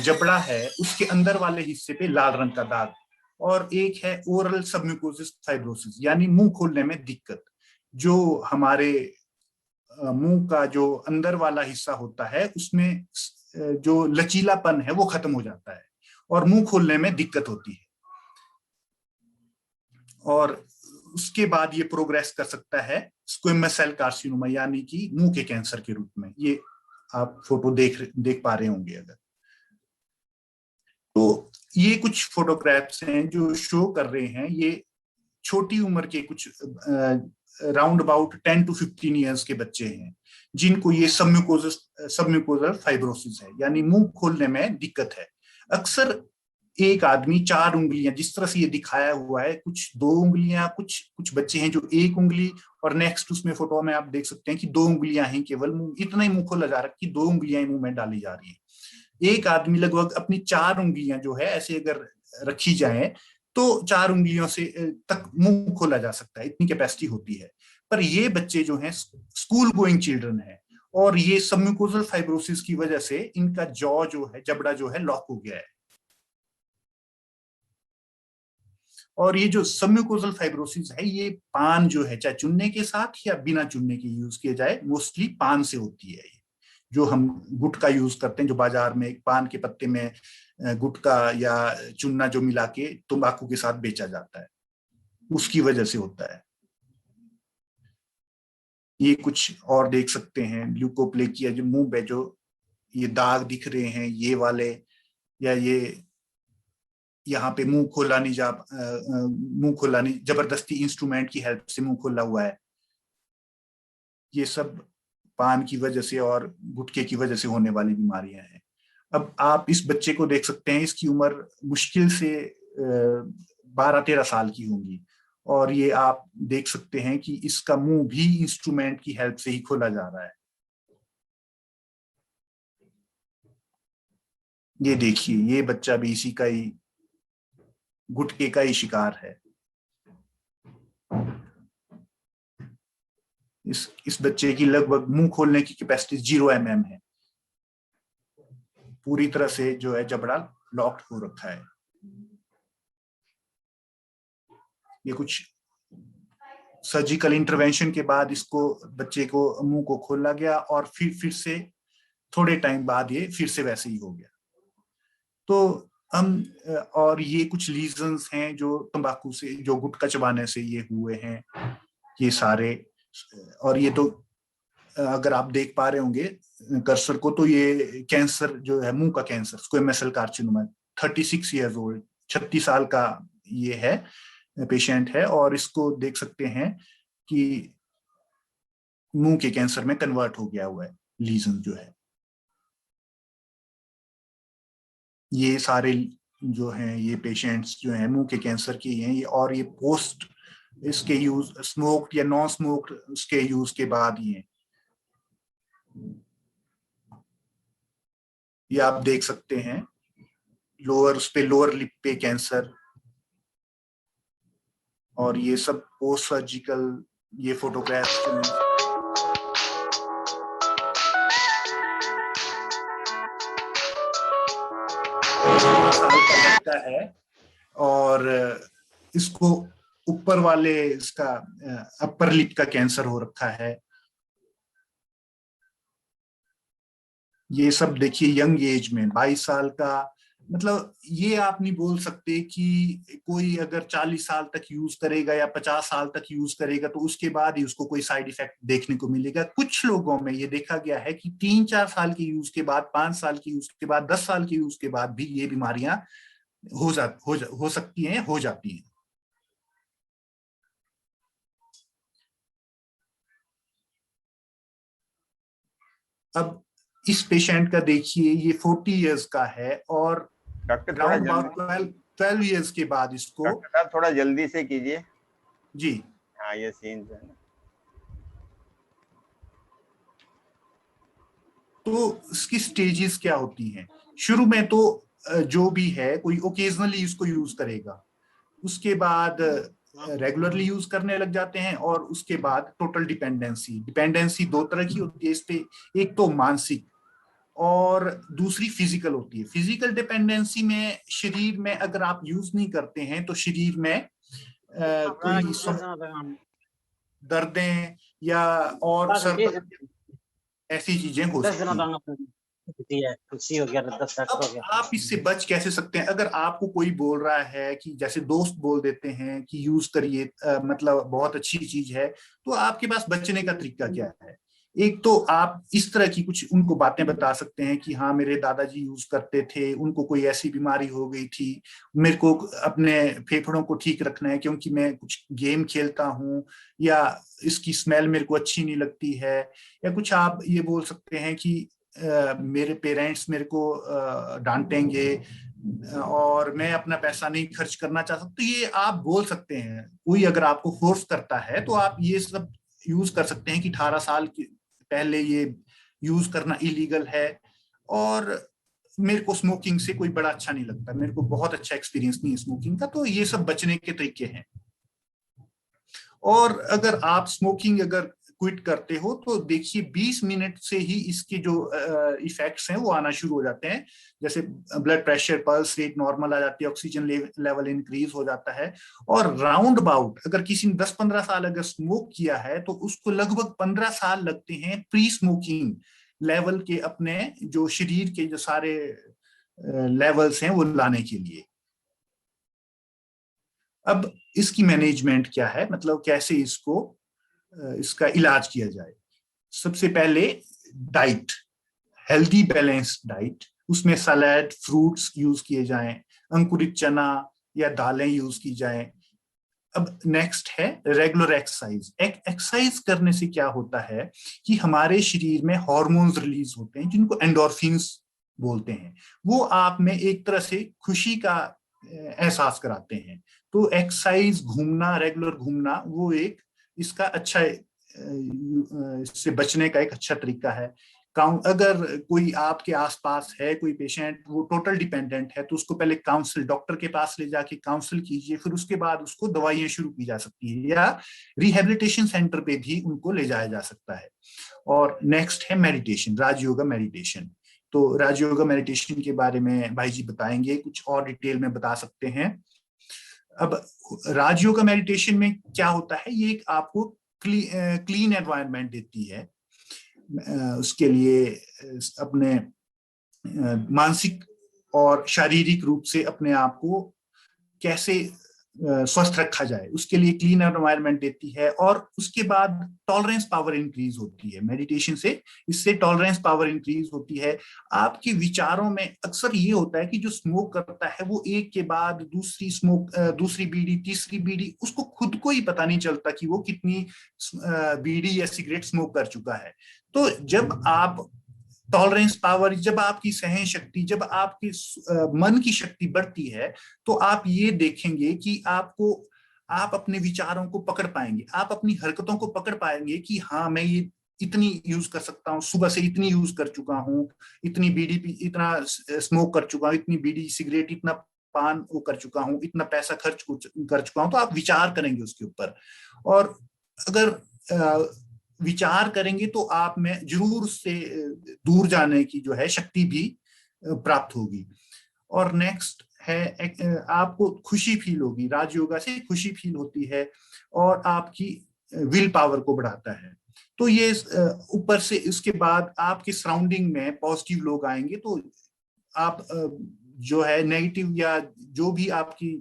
जबड़ा है उसके अंदर वाले हिस्से पे लाल रंग का दाग। और एक है ओरल सबम्यूकोसिस फाइब्रोसिस, यानी मुंह खोलने में दिक्कत। जो हमारे मुंह का जो अंदर वाला हिस्सा होता है उसमें जो लचीलापन है वो खत्म हो जाता है और मुंह खोलने में दिक्कत होती है। और उसके बाद ये प्रोग्रेस कर सकता है स्क्वेमस सेल कार्सिनोमा, यानी कि मुंह के कैंसर के रूप में। ये आप फोटो देख पा रहे होंगे अगर। तो ये कुछ फोटोग्राफ्स हैं जो शो कर रहे हैं, ये छोटी उम्र के कुछ राउंड अबाउट 10 to 15 ईयर्स के बच्चे हैं जिनको ये सबम्यूकोजल फाइब्रोसिस है, यानी मुंह खोलने में दिक्कत है। अक्सर एक आदमी 4 उंगलियां, जिस तरह से ये दिखाया हुआ है, कुछ 2 उंगलियां, कुछ बच्चे हैं जो 1 उंगली, और नेक्स्ट उसमें फोटो में आप देख सकते हैं कि 2 उंगलियां हैं केवल, मुंह इतना ही मुंह खोला जा रहा है कि 2 उंगलियां मुंह में डाली जा रही है। एक आदमी लगभग अपनी 4 उंगलियां जो है ऐसे अगर रखी जाए तो 4 उंगलियों से तक मुंह खोला जा सकता है, इतनी कैपेसिटी होती है। पर ये बच्चे जो हैं स्कूल गोइंग चिल्ड्रन है, और ये सबम्यूकोजल फाइब्रोसिस की वजह से इनका जॉ जो है, जबड़ा जो है, लॉक हो गया है। और ये जो सबम्यूकोजल फाइब्रोसिस है, ये पान जो है, चाहे चुनने के साथ या बिना चुनने के यूज किए जाए, मोस्टली पान से होती है। ये जो हम गुटखा यूज करते हैं, जो बाजार में एक पान के पत्ते में गुटखा या चुन्ना जो मिला के तंबाकू के साथ बेचा जाता है, उसकी वजह से होता है। ये कुछ और देख सकते हैं, ल्यूकोप्लेकिया, जो मुंह पे जो ये दाग दिख रहे हैं, ये वाले, या ये यहाँ पे मुंह खोला नहीं, जबरदस्ती इंस्ट्रूमेंट की हेल्प से मुंह खोला हुआ है। ये सब पान की वजह से और गुटखे की वजह से होने वाली बीमारियां हैं। अब आप इस बच्चे को देख सकते हैं, इसकी उम्र मुश्किल से 12-13 साल की होंगी, और ये आप देख सकते हैं कि इसका मुंह भी इंस्ट्रूमेंट की हेल्प से ही खोला जा रहा है। ये देखिए, ये बच्चा भी इसी का ही, गुटखे का ही शिकार है। इस बच्चे की लगभग मुंह खोलने की कैपेसिटी 0 mm है, पूरी तरह से जो है जबड़ा लॉक्ड हो रखा है। ये कुछ सर्जिकल इंटरवेंशन के बाद इसको, बच्चे को मुंह को खोला गया, और फिर से थोड़े टाइम बाद ये फिर से वैसे ही हो गया। तो हम, और ये कुछ लीजन्स हैं जो तंबाकू से, जो गुटखा चबाने से ये हुए हैं, ये सारे। और ये तो अगर आप देख पा रहे होंगे कर्सर को, तो ये कैंसर जो है, मुंह का cancer, squamous cell carcinoma, 36 years old, 36 साल का ये है, पेशेंट है, और इसको देख सकते हैं कि मुंह के कैंसर में कन्वर्ट हो गया हुआ है लीजन जो है। ये सारे जो हैं, ये पेशेंट्स जो हैं मुंह के कैंसर के हैं, ये, और ये पोस्ट इसके यूज, स्मोक्ड या नॉन स्मोक्ड उसके यूज के बाद ही है। ये आप देख सकते हैं लोअर, उस पे लोअर लिप पे कैंसर, और ये सब पोस्ट सर्जिकल ये फोटोग्राफ है। और इसको ऊपर वाले, इसका अपर लिप का कैंसर हो रखा है। ये सब देखिए यंग एज में, 22 साल का मतलब ये आप नहीं बोल सकते कि कोई अगर 40 साल तक यूज करेगा या 50 साल तक यूज करेगा तो उसके बाद ही उसको कोई साइड इफेक्ट देखने को मिलेगा। कुछ लोगों में ये देखा गया है कि 3-4 साल के यूज के बाद, 5 साल के यूज के बाद, 10 साल के यूज के बाद भी ये बीमारियां हो सकती हैं, हो जाती हैं। अब इस पेशेंट का देखिए, ये 40 इयर्स का है और डॉक्टर थोड़ा राउंड जल्दी, अबाउट 12 इयर्स के बाद इसको। डॉक्टर साहब थोड़ा जल्दी से कीजिए। जी, हाँ ये सीन है ना। तो इसकी स्टेजेस क्या होती हैं? शुरू में तो जो भी है कोई ओकेजनली इसको यूज करेगा, उसके बाद रेगुलरली यूज करने लग जाते हैं, और उसके बाद टोटल डिपेंडेंसी। डिपेंडेंसी दो तरह की होती है इस पे, एक तो मानसिक और दूसरी फिजिकल होती है। फिजिकल डिपेंडेंसी में शरीर में अगर आप यूज नहीं करते हैं तो शरीर में कोई दर्दें या और सर दर्द ऐसी चीजें हो सकती हैं। अब आप इससे बच कैसे सकते हैं? अगर आपको कोई बोल रहा है कि जैसे दोस्त बोल देते हैं कि यूज करिए, मतलब बहुत अच्छी चीज है, तो आपके पास बचने का तरीका क्या है? एक तो आप इस तरह की कुछ उनको बातें बता सकते हैं कि हाँ मेरे दादाजी यूज करते थे, उनको कोई ऐसी बीमारी हो गई थी, मेरे को अपने फेफड़ों को ठीक रखना है क्योंकि मैं कुछ गेम खेलता हूँ, या इसकी स्मेल मेरे को अच्छी नहीं लगती है। या कुछ आप ये बोल सकते हैं कि मेरे पेरेंट्स मेरे को डांटेंगे और मैं अपना पैसा नहीं खर्च करना चाहता। तो ये आप बोल सकते हैं। कोई अगर आपको फोर्स करता है तो आप ये सब यूज कर सकते हैं कि 18 साल पहले ये यूज करना इलीगल है, और मेरे को स्मोकिंग से कोई बड़ा अच्छा नहीं लगता, मेरे को बहुत अच्छा एक्सपीरियंस नहीं है स्मोकिंग का। तो ये सब बचने के तरीके हैं। और अगर आप स्मोकिंग अगर क्विट करते हो तो देखिए 20 मिनट से ही इसके जो इफेक्ट्स हैं वो आना शुरू हो जाते हैं। जैसे blood pressure, pulse rate normal आ जाती है, ऑक्सीजन लेवल इंक्रीज हो जाता है। और राउंड अबाउट अगर किसी ने 10-15 साल अगर स्मोक किया है तो उसको लगभग 15 साल लगते हैं प्री स्मोकिंग लेवल के अपने जो शरीर के जो सारे लेवल्स हैं वो लाने के लिए। अब इसकी मैनेजमेंट क्या है, मतलब कैसे इसको इसका इलाज किया जाए? सबसे पहले डाइट, हेल्दी बैलेंस्ड डाइट, उसमें सलाद, फ्रूट्स यूज किए जाएं, अंकुरित चना या दालें यूज की जाएं। अब नेक्स्ट है रेगुलर एक्सरसाइज। एक्सरसाइज करने से क्या होता है कि हमारे शरीर में हार्मोन्स रिलीज होते हैं जिनको एंडोर्फिन्स बोलते हैं। वो आप में एक तरह से खुशी का एहसास कराते हैं। तो एक्सरसाइज, घूमना, रेगुलर घूमना वो एक इसका अच्छा, इससे बचने का एक अच्छा तरीका है। अगर कोई आपके आसपास है कोई पेशेंट वो टोटल डिपेंडेंट है तो उसको पहले काउंसिल, डॉक्टर के पास ले जाके काउंसिल कीजिए, फिर उसके बाद उसको दवाइयां शुरू की जा सकती है, या रिहेबिलिटेशन सेंटर पे भी उनको ले जाया जा सकता है। और नेक्स्ट है मेडिटेशन, राजयोगा मेडिटेशन। तो राजयोगा मेडिटेशन के बारे में भाई जी बताएंगे, कुछ और डिटेल में बता सकते हैं। अब राजयोगा मेडिटेशन में क्या होता है, ये एक आपको क्लीन एनवायरनमेंट देती है। उसके लिए अपने मानसिक और शारीरिक रूप से अपने आप को कैसे स्वस्थ रखा जाए उसके लिए क्लीन एनवायरनमेंट देती है। और उसके बाद टॉलरेंस पावर इंक्रीज होती है मेडिटेशन से। इससे टॉलरेंस पावर इंक्रीज होती है। आपके विचारों में अक्सर ये होता है कि जो स्मोक करता है वो एक के बाद दूसरी स्मोक, दूसरी बीड़ी, तीसरी बीड़ी, उसको खुद को ही पता नहीं चलता कि वो कितनी बीड़ी या सिगरेट स्मोक कर चुका है। तो जब आप टॉलरेंस पावर, जब आपकी सहन शक्ति, जब आपकी मन की शक्ति बढ़ती है तो आप ये देखेंगे कि आप अपने विचारों को पकड़ पाएंगे, आप अपनी हरकतों को पकड़ पाएंगे कि हाँ मैं ये इतनी यूज कर सकता हूँ, सुबह से इतनी यूज कर चुका हूँ, इतनी बीड़ी, इतना स्मोक कर चुका हूँ, इतनी बीड़ी सिगरेट, इतना पान वो कर चुका हूँ, इतना पैसा खर्च कर चुका हूँ। तो आप विचार करेंगे उसके ऊपर, और अगर विचार करेंगे तो आप में जरूर उससे दूर जाने की जो है शक्ति भी प्राप्त होगी। और नेक्स्ट है आपको खुशी फील होगी, राजयोगा से खुशी फील होती है और आपकी विल पावर को बढ़ाता है। तो ये ऊपर से इसके बाद आपके सराउंडिंग में पॉजिटिव लोग आएंगे तो आप जो है नेगेटिव या जो भी आपकी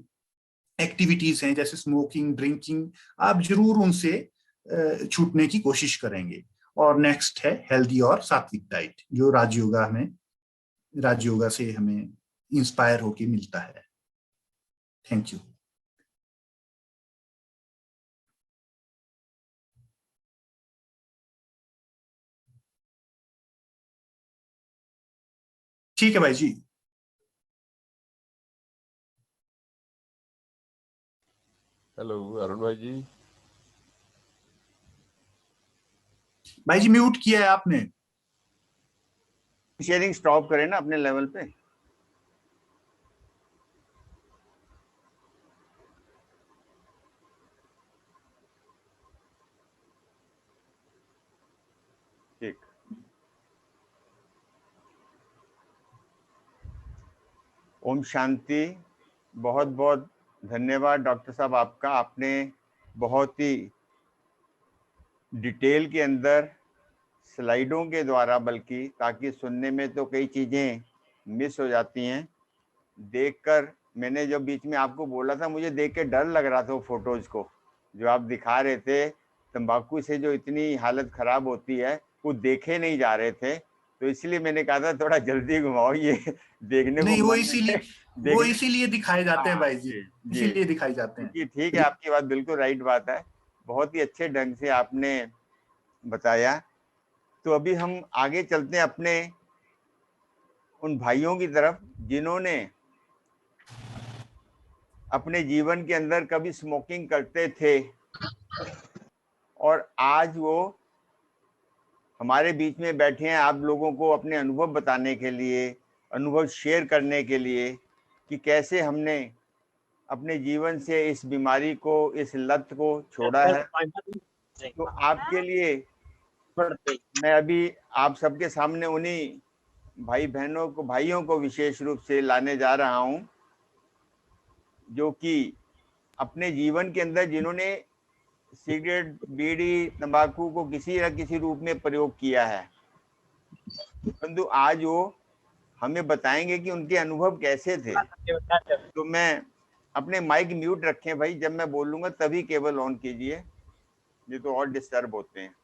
एक्टिविटीज हैं जैसे स्मोकिंग, ड्रिंकिंग, आप जरूर उनसे छूटने की कोशिश करेंगे। और नेक्स्ट है हेल्दी और सात्विक डाइट, जो राजयोगा से हमें इंस्पायर होके मिलता है। Thank you. ठीक है भाई जी। हेलो अरुण भाई जी। भाई जी म्यूट किया है आपने। शेयरिंग स्टॉप करें ना अपने लेवल पे। ठीक। ओम शांति। बहुत बहुत धन्यवाद डॉक्टर साहब आपका। आपने बहुत ही डिटेल के अंदर स्लाइडों के द्वारा, बल्कि ताकि सुनने में तो कई चीज़ें मिस हो जाती हैं, देखकर मैंने जो बीच में आपको बोला था, मुझे देख के डर लग रहा था वो फोटोज को जो आप दिखा रहे थे। तंबाकू से जो इतनी हालत खराब होती है वो देखे नहीं जा रहे थे, तो इसलिए मैंने कहा था थोड़ा जल्दी घुमाओ, ये देखने को नहीं, वो मन इसीलिए दिखाए जाते हैं भाई जी, जी इसीलिए दिखाए जाते हैं। जी, ठीक है, आपकी बात बिल्कुल राइट बात है। बहुत ही अच्छे ढंग से आपने बताया। तो अभी हम आगे चलते हैं अपने उन भाइयों की तरफ जिन्होंने अपने जीवन के अंदर कभी स्मोकिंग करते थे और आज वो हमारे बीच में बैठे हैं, आप लोगों को अपने अनुभव बताने के लिए, अनुभव शेयर करने के लिए कि कैसे हमने अपने जीवन से इस बीमारी को, इस लत को छोड़ा है। तो आपके लिए मैं अभी आप सबके सामने उन्हीं भाइयों को विशेष रूप से लाने जा रहा हूं, जो कि अपने जीवन के अंदर जिन्होंने सिगरेट, बीड़ी, तंबाकू को किसी न किसी रूप में प्रयोग किया है, परंतु आज वो हमें बताएंगे कि उनके अनुभव कैसे थे। तो मैं अपने माइक म्यूट रखें भाई, जब मैं बोलूंगा तभी केबल ऑन कीजिए, ये तो और डिस्टर्ब होते हैं।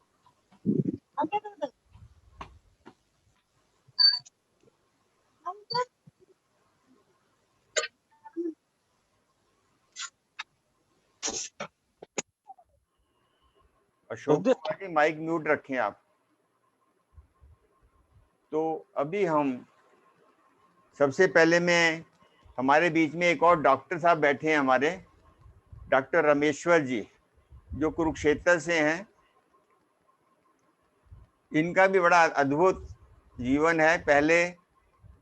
अशोक कुमार जी माइक म्यूट रखें आप। तो अभी हम सबसे पहले मैं हमारे बीच में एक और डॉक्टर साहब बैठे हैं हमारे, डॉक्टर रमेश्वर जी, जो कुरुक्षेत्र से हैं। इनका भी बड़ा अद्भुत जीवन है। पहले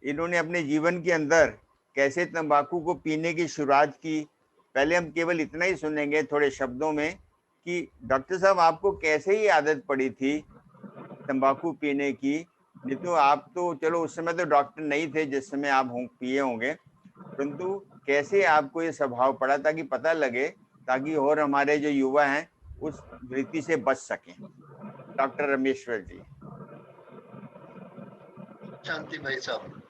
इन्होंने अपने जीवन के अंदर कैसे तंबाकू को पीने की शुरुआत की, पहले हम केवल इतना ही सुनेंगे थोड़े शब्दों में कि डॉक्टर साहब आपको कैसे ही आदत पड़ी थी तंबाकू पीने की। नहीं तो आप तो चलो उस समय तो डॉक्टर नहीं थे जिस समय आप पिए होंगे, परंतु कैसे आपको ये स्वभाव पड़ा, ताकि पता लगे, ताकि और हमारे जो युवा हैं उस वृत्ति से बच सकें। डॉक्टर रमेश्वर जी। शांति भाई साहब,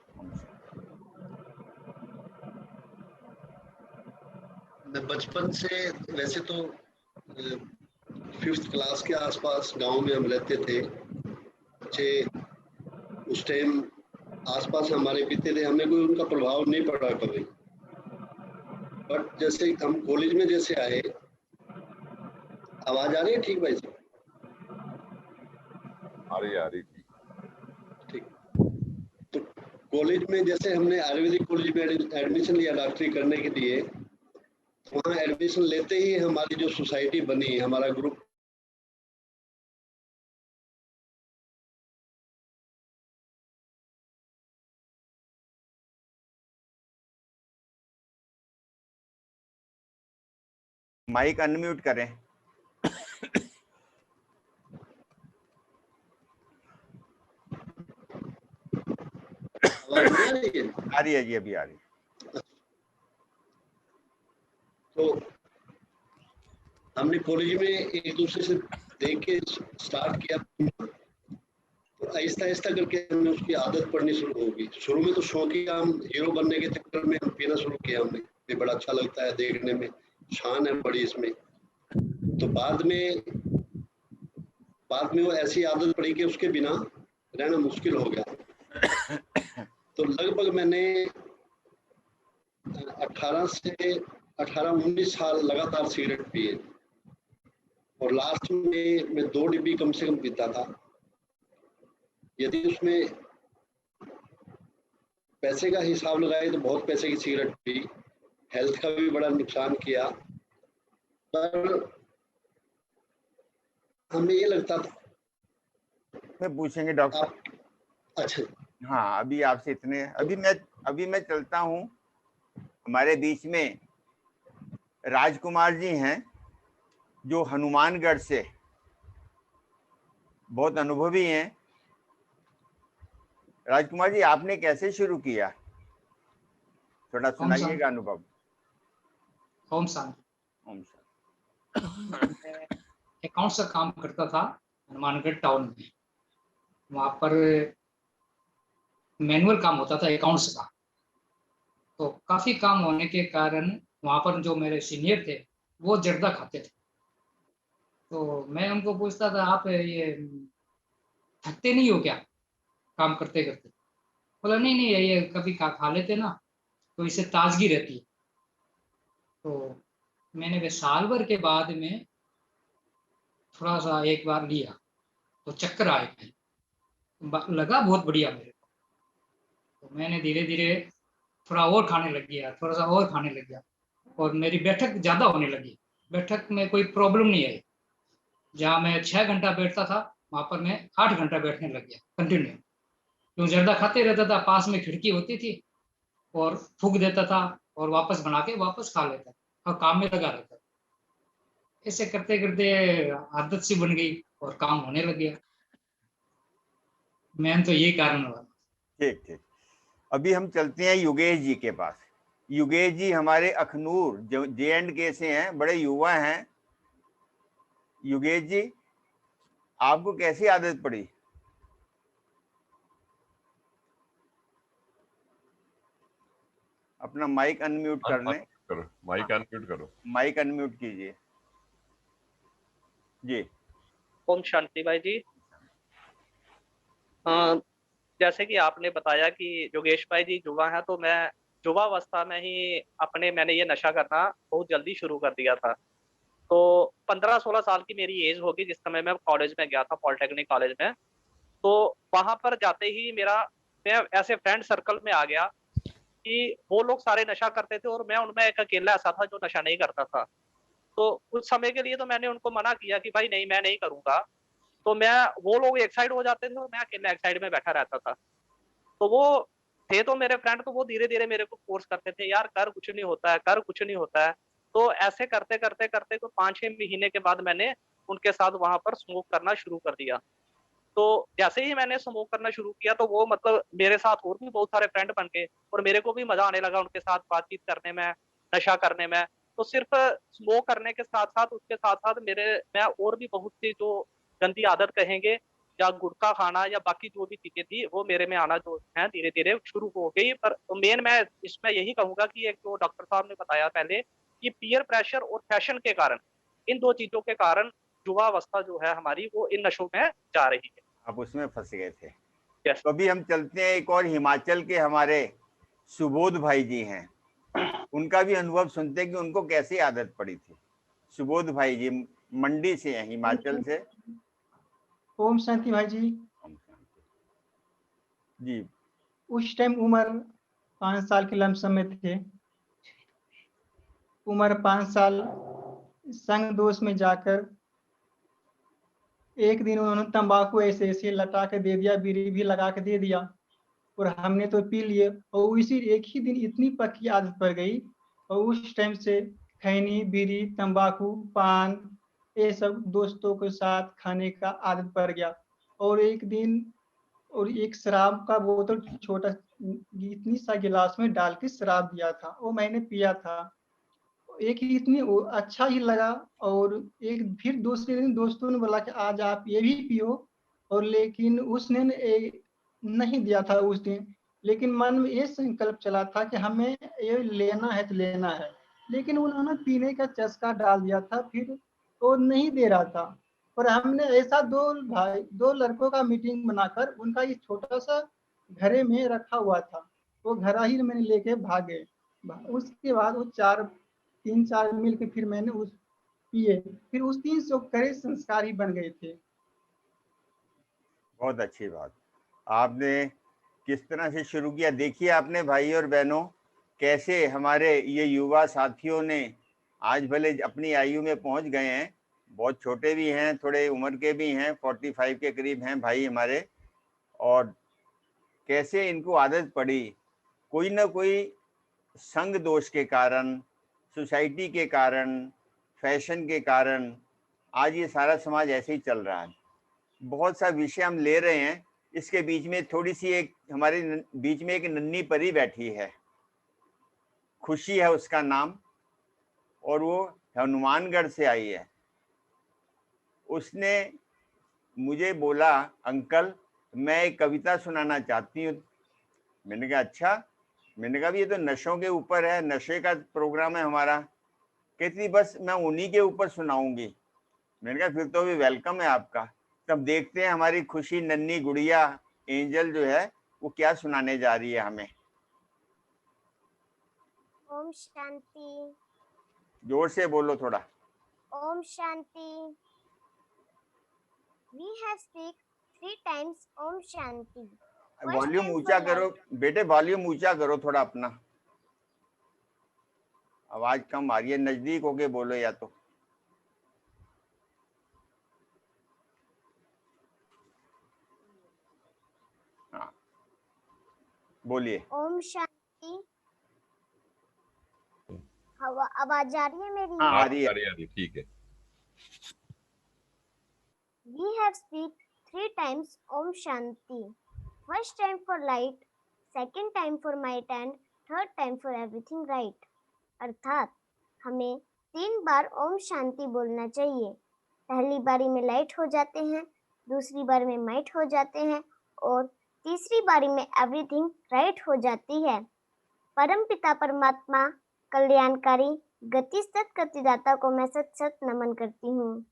मैं बचपन से, वैसे तो 5th क्लास के आसपास गांव में हम रहते थे। बच्चे उस टाइम आसपास हमारे बीते थे, हमें कोई उनका प्रभाव नहीं पड़ा कभी। बट जैसे हम कॉलेज में जैसे आए, आवाज आ रही है ठीक भाई साहब? आ रही ठीक। तो कॉलेज में जैसे हमने आयुर्वेदिक कॉलेज में एडमिशन लिया डॉक्टरी करने के लिए, वहाँ एडमिशन लेते ही हमारी जो सोसाइटी बनी, हमारा ग्रुप माइक अनम्यूट करें। आवाज नहीं आ रही है? आ रही है जी, अभी आ रही है। तो हमने कॉलेज में एक दूसरे से देख के स्टार्ट किया। तो आहिस्ता आहिस्ता करके हमें उसकी आदत पड़नी शुरू होगी। शुरू में तो शौकिया हम हीरो बनने के चक्कर में हम पीना शुरू किया हमने, ये बड़ा अच्छा लगता है देखने में, शान है बड़ी इसमें। तो बाद में वो ऐसी आदत पड़ी कि उसके बिना रहना मुश्किल हो गया। तो लगभग मैंने 18-19 साल लगातार सिगरेट पिए और लास्ट में मैं 2 डिब्बी कम से कम पीता था। यदि उसमें पैसे का हिसाब लगाए तो बहुत पैसे की सिगरेट पी, हेल्थ का भी बड़ा नुकसान किया, पर हमें ये लगता था। मैं पूछेंगे डॉक्टर। अच्छा, हाँ, अभी आपसे इतने, अभी मैं चलता हूँ। हमारे बीच में राजकुमार जी हैं जो हनुमानगढ़ से बहुत अनुभवी हैं। राजकुमार जी, आपने कैसे शुरू किया, थोड़ा सुनाइएगा अनुभव। ओम शांति। ओम शांति। अकाउंट से काम करता था हनुमानगढ़ टाउन में। वहाँ पर मैनुअल काम होता था अकाउंट्स का। तो काफी काम होने के कारण वहाँ पर जो मेरे सीनियर थे वो जर्दा खाते थे। तो मैं उनको पूछता था, आप ये थकते नहीं हो क्या काम करते करते? बोला नहीं नहीं, ये कभी खा लेते ना तो इससे ताजगी रहती है। तो मैंने वे साल भर के बाद में थोड़ा सा एक बार लिया तो चक्कर आए, लगा बहुत बढ़िया मेरे को। तो मैंने धीरे धीरे थोड़ा और खाने लग गया, थोड़ा सा और खाने लग गया और मेरी बैठक ज्यादा होने लगी। बैठक में कोई प्रॉब्लम नहीं आई। जहाँ मैं 6 घंटा बैठता था वहां पर मैं 8 घंटा बैठने लग गया कंटिन्यू। क्यों, ज्यादा खाते रहता था, पास में खिड़की होती थी और फूंक देता था और वापस बना के वापस खा लेता और काम में लगा रहता। ऐसे करते करते आदत सी बन गई और काम होने लग गया। मैन तो यही कारण हुआ। ठीक ठीक। अभी हम चलते हैं योगेश जी के पास। योगेश जी हमारे अखनूर J&K से हैं, बड़े युवा हैं। योगेश जी, आपको कैसी आदत पड़ी? अपना माइक अनम्यूट कर लें। करो, माइक अनम्यूट करो। माइक अनम्यूट कीजिए जी। ओम शांति भाई जी। जैसे कि आपने बताया कि योगेश भाई जी युवा है, तो मैं युवावस्था में ही मैंने ये नशा करना बहुत जल्दी शुरू कर दिया था। तो 15-16 साल की मेरी एज होगी जिस समय मैं कॉलेज में गया था, पॉलिटेक्निक कॉलेज में। तो वहां पर जाते ही मैं ऐसे फ्रेंड सर्कल में आ गया कि वो लोग सारे नशा करते थे और मैं उनमें एक अकेला ऐसा था जो नशा नहीं करता था। तो कुछ समय के लिए तो मैंने उनको मना किया कि भाई नहीं, मैं नहीं करूंगा। तो वो लोग एक साइड हो जाते थे और मैं अकेला एक साइड में बैठा रहता था। तो वो थे तो मेरे फ्रेंड, तो वो धीरे धीरे मेरे को फोर्स करते थे, यार कर, कुछ नहीं होता है, कर, कुछ नहीं होता है। तो ऐसे करते करते करते तो 5-6 महीने के बाद मैंने उनके साथ वहां पर स्मोक करना शुरू कर दिया। तो जैसे ही मैंने स्मोक करना शुरू किया तो वो मतलब मेरे साथ और भी बहुत सारे फ्रेंड बन गए और मेरे को भी मजा आने लगा उनके साथ बातचीत करने में, नशा करने में। तो सिर्फ स्मोक करने के साथ साथ उसके साथ साथ मैं और भी बहुत सी जो गंदी आदत कहेंगे या गुटखा खाना या बाकी जो भी चीजें थी वो मेरे में आना जो है धीरे धीरे शुरू हो गई। पर मेन मैं इसमें यही कहूंगा कि एक जो डॉक्टर साहब ने बताया पहले कि पीयर प्रेशर और फैशन के कारण, इन 2 चीजों के कारण युवावस्था जो है हमारी वो इन नशों में जा रही है। आप उसमें फंस गए थे। Yes. तो अभी हम चलते हैं, एक और हिमाचल के हमारे सुबोध भाई जी हैं, उनका भी अनुभव सुनते हैं कि उनको कैसी आदत पड़ी थी। सुबोध भाई जी मंडी से हैं, हिमाचल से। ओम शांति भाई जी। जी। उस टाइम उम्र 5 साल के लमसम में थे। उम्र 5 साल संग दोस्त में जाकर एक दिन उन्होंने तंबाकू ऐसे ऐसे लटा के दे दिया, बीड़ी भी लगा के दे दिया और हमने तो पी लिए। और इसी एक ही दिन इतनी पक्की आदत पड़ गई और उस टाइम से खैनी, बीड़ी, तंबाकू, पान ये सब दोस्तों के साथ खाने का आदत पड़ गया। और एक दिन और एक शराब का बोतल छोटा इतनी सा गिलास में डाल के शराब दिया था, वो मैंने पिया था। एक ही इतनी अच्छा ही लगा और एक फिर दूसरे दिन दोस्तों ने बोला कि आज आप ये भी पियो। और लेकिन उसने नहीं दिया था उस दिन, लेकिन मन में ये संकल्प चला था कि हमें ये लेना है तो लेना है, लेकिन उन्होंने पीने का चस्का डाल दिया था, फिर वो नहीं दे रहा था। और हमने ऐसा दो लड़कों का मीटिंग बनाकर उनका ये छोटा सा घरे में रखा हुआ था, वो घर ही मैंने लेके भागे। उसके बाद वो 3-4 मिल के फिर मैंने उस पिए, फिर उस दिन से कड़े संस्कार ही बन गए थे। बहुत अच्छी बात। आपने किस तरह से शुरू किया, देखिए आपने भाई और बहनों कैसे हमारे ये युवा साथियों ने आज भले अपनी आयु में पहुंच गए हैं, बहुत छोटे भी हैं, थोड़े उम्र के भी हैं, 45 के करीब हैं भाई हमारे, और कैसे इनको आदत पड़ी कोई ना कोई संग दोष के कारण, सोसाइटी के कारण, फैशन के कारण आज ये सारा समाज ऐसे ही चल रहा है। बहुत सा विषय हम ले रहे हैं, इसके बीच में थोड़ी सी एक हमारे बीच में एक नन्ही परी बैठी है, खुशी है उसका नाम, और वो हनुमानगढ़ से आई है। उसने मुझे बोला, अंकल मैं एक कविता सुनाना चाहती हूँ। मैंने कहा अच्छा। मैंने कहा ये तो नशों के ऊपर है, नशे का प्रोग्राम है हमारा। कहती बस मैं उन्हीं के ऊपर सुनाऊंगी। मैंने कहा फिर तो भी वेलकम है आपका। तब देखते हैं हमारी खुशी नन्ही गुड़िया एंजल जो है वो क्या सुनाने जा रही है हमें। ओम शांति। जोर से बोलो थोड़ा। ओम शांति। We have speak 3 times ओम शांति। वॉल्यूम ऊंचा करो बेटे, वॉल्यूम ऊंचा करो थोड़ा अपना, आवाज कम आ रही है, नजदीक होके बोलो या तो। हाँ बोलिए। ओम शांति। आवाज आ रही है मेरी? हाँ आ रही है। आ रही, ठीक है। We have speak 3 times ओम शांति। First time for light, second time for might and third time for everything right। अर्थात हमें 3 बार ओम शांति बोलना चाहिए। पहली बारी में लाइट हो जाते हैं, दूसरी बारी में माइट हो जाते हैं, और तीसरी बारी में एवरीथिंग राइट हो जाती है। परम पिता परमात्मा कल्याणकारी गति सत गतिदाता को मैं सत सत नमन करती हूँ।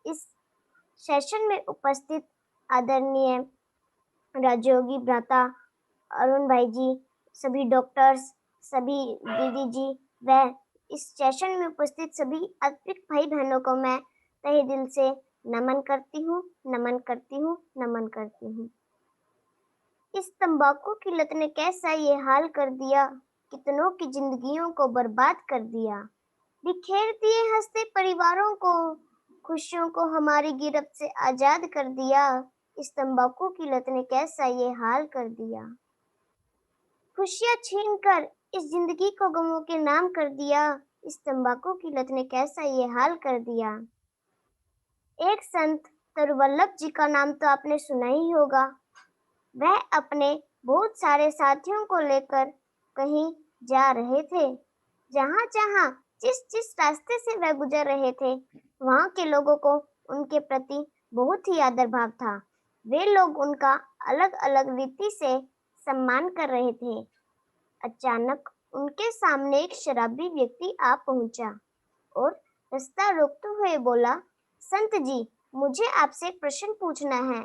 इस सेशन में उपस्थित आदरणीय राजयोगी भ्राता अरुण भाई जी, सभी डॉक्टर्स, सभी दीदी जी, व इस सेशन में उपस्थित सभी अद्विक भाई बहनों को मैं तहे दिल से नमन करती हूँ, नमन करती हूँ, नमन करती हूँ। इस तंबाकू की लत ने कैसा ये हाल कर दिया, कितनों की जिंदगियों को बर्बाद कर दिया, बिखेर दिए हंसते परिवारों को, खुशियों को हमारी गिरफ्त से आजाद कर दिया। इस तंबाकू की लत ने कैसा ये हाल कर दिया, खुशियां छीनकर इस जिंदगी को गमों के नाम कर दिया। इस तंबाकू की लत ने कैसा ये हाल कर दिया। एक संत तरुवल्लभ जी का नाम तो आपने सुना ही होगा। वह अपने बहुत सारे साथियों को लेकर कहीं जा रहे थे। जहां जहां जिस जिस रास्ते से वह गुजर रहे थे, वहां के लोगों को उनके प्रति बहुत ही आदर भाव था। वे लोग उनका अलग अलग रीति से सम्मान कर रहे थे। अचानक उनके सामने एक शराबी व्यक्ति आ पहुंचा और रास्ता रोकते हुए बोला, संत जी मुझे आपसे एक प्रश्न पूछना है।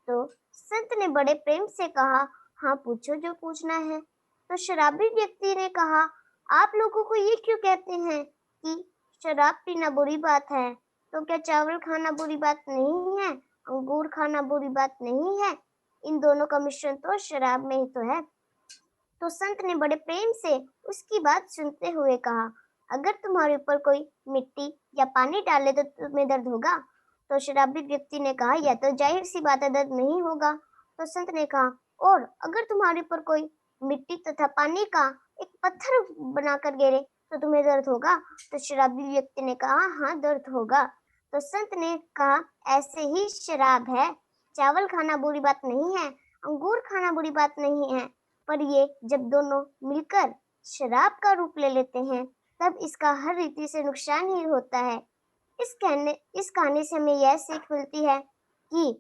तो संत ने बड़े प्रेम से कहा, हाँ पूछो जो पूछना है। तो शराबी व्यक्ति ने कहा, आप लोगों को ये क्यों कहते हैं कि शराब पीना बुरी बात है? तो क्या चावल खाना बुरी बात नहीं है? अंगूर खाना बुरी बात नहीं है? इन दोनों का मिश्रण तो शराब में ही तो है। तो संत ने बड़े प्रेम से उसकी बात सुनते हुए कहा, अगर तुम्हारे ऊपर कोई मिट्टी या पानी डाले तो तुम्हें दर्द होगा? तो शराबी व्यक्ति ने कहा, यह तो जाहिर सी बात है, दर्द नहीं होगा। तो संत ने कहा, और अगर तुम्हारे ऊपर कोई मिट्टी तथा पानी का एक पत्थर बनाकर गिरे तो तुम्हें दर्द होगा? तो शराबी व्यक्ति ने कहा, हाँ दर्द होगा। तो संत ने कहा, ऐसे ही शराब है, चावल खाना बुरी बात नहीं है, अंगूर खाना बुरी बात नहीं है, पर ये जब दोनों मिलकर शराब का रूप ले लेते हैं तब इसका हर रीति से नुकसान ही होता है। इस कहानी से हमें यह सीख मिलती है कि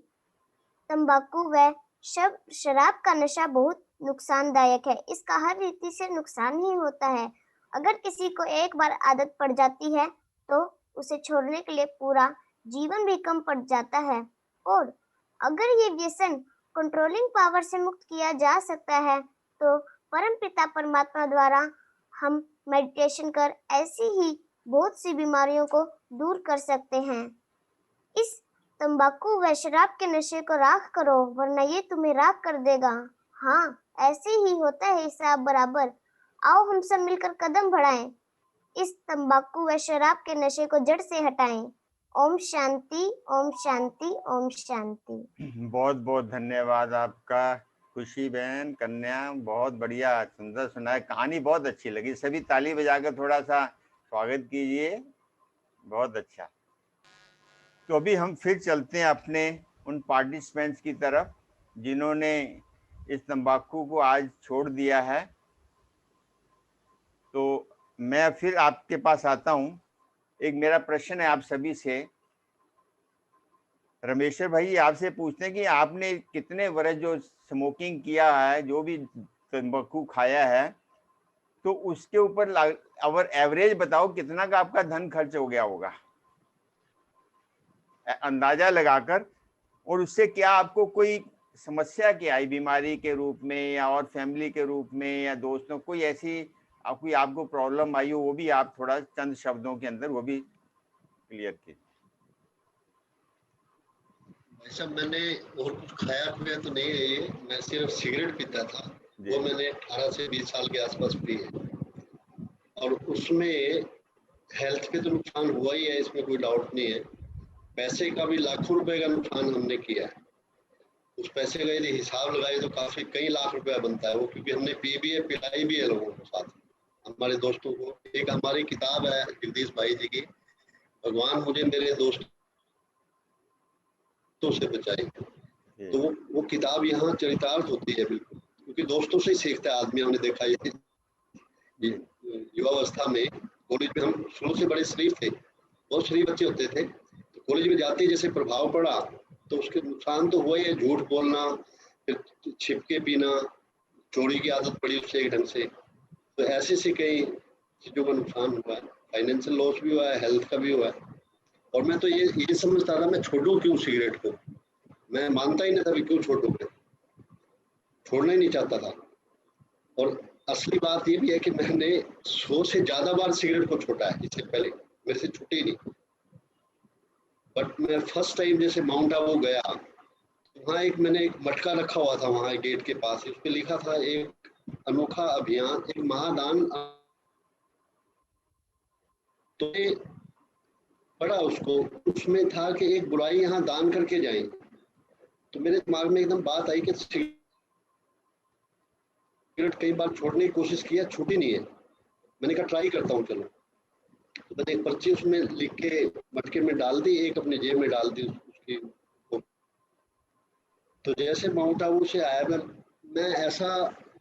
तंबाकू व शराब का नशा बहुत नुकसानदायक है। इसका हर रीति से नुकसान ही होता है। अगर किसी को एक बार आदत पड़ जाती है तो उसे छोड़ने के लिए पूरा जीवन भी कम पड़ जाता है। और अगर ये व्यसन कंट्रोलिंग पावर से मुक्त किया जा सकता है तो परमपिता परमात्मा द्वारा हम मेडिटेशन कर ऐसी ही बहुत सी बीमारियों को दूर कर सकते हैं। इस तंबाकू व शराब के नशे को राख करो, वरना ये तुम्हें राख कर देगा। हाँ, ऐसे ही होता है हिसाब बराबर। आओ हम सब मिलकर कदम बढ़ाएं, इस तंबाकू व शराब के नशे को जड़ से हटाएं। ओम शांति, ओम शांति, ओम शांति। बहुत बहुत धन्यवाद आपका खुशी बहन, कन्या, बहुत बढ़िया, सुंदर सुनाया, कहानी बहुत अच्छी लगी। सभी ताली बजाकर थोड़ा सा स्वागत कीजिए, बहुत अच्छा। तो अभी हम फिर चलते हैं अपने उन पार्टिसिपेंट्स की तरफ जिन्होंने इस तंबाकू को आज छोड़ दिया है। तो मैं फिर आपके पास आता हूँ। एक मेरा प्रश्न है आप सभी से। रमेश्वर भाई आपसे पूछते हैं कि आपने कितने वर्ष जो स्मोकिंग किया है, जो भी तंबाकू खाया है, तो उसके ऊपर अवर एवरेज बताओ कितना का आपका धन खर्च हो गया होगा अंदाजा लगाकर, और उससे क्या आपको कोई समस्या क्या आई, बीमारी के रूप में या और फैमिली के रूप में या दोस्तों, कोई ऐसी कोई आपको प्रॉब्लम आई हो, वो भी आप थोड़ा चंद शब्दों के अंदर वो भी क्लियर कीजिए। भाई साहब मैंने और कुछ खाया पिया तो नहीं है ये, मैं सिर्फ सिगरेट पीता था, वो मैंने 18 से 20 साल के आसपास पी है, और उसमें हेल्थ पे तो नुकसान हुआ ही है, इसमें कोई डाउट नहीं है। पैसे का भी लाखों रुपए का नुकसान हमने किया है। उस पैसे का यदि हिसाब लगाए तो काफी कई लाख रुपया बनता है वो, क्योंकि हमने पी भी है, पिलाई भी है लोगों को, साथ हमारे दोस्तों को। एक हमारी किताब है जगदीश भाई जी की, भगवान मुझे मेरे दोस्तों से बचाए, तो वो किताब यहाँ चरितार्थ होती है बिल्कुल, क्योंकि दोस्तों से ही सीखता है आदमी। हमने देखा ये युवावस्था में, कॉलेज में हम शुरू से बड़े शरीफ थे, बहुत शरीफ बच्चे होते थे, तो कॉलेज में जाते ही जैसे प्रभाव पड़ा तो उसके नुकसान तो हुआ ही है। झूठ बोलना, फिर छिपके पीना, चोरी की आदत पड़ी उससे एक ढंग से, तो ऐसे से कई चीजों का नुकसान हुआ है, फाइनेंशियल लॉस भी हुआ है, हेल्थ का भी हुआ है। और मैं तो ये समझता था मैं छोड़ूं क्यों सिगरेट को, मैं मानता ही नहीं था कि क्यों छोड़ूंगा, छोड़ना ही नहीं चाहता था। और असली बात ये भी है कि मैंने 100 से ज्यादा बार सिगरेट को छोड़ा है, इससे पहले मेरे से छूटी नहीं। बट मैं फर्स्ट टाइम जैसे माउंट आबू गया, वहाँ मैंने एक मटका रखा हुआ था वहाँ गेट के पास, उस पर लिखा था एक अनोखा अभियान, एक महादान। तो पढ़ा उसको, उसमें था कि एक बुराई यहाँ दान करके जाएं। तो मेरे दिमाग में एकदम बात आई कि सिगरेट कई बार छोड़ने की कोशिश किया, छूटी नहीं है। मैंने कहा ट्राई करता हूँ चलो, तो मैंने एक पर्ची उसमें लिख के मटके में डाल दी, एक अपने जेब में डाल दी उसकी। तो जैसे माउंट आबू से आया, मैं ऐसा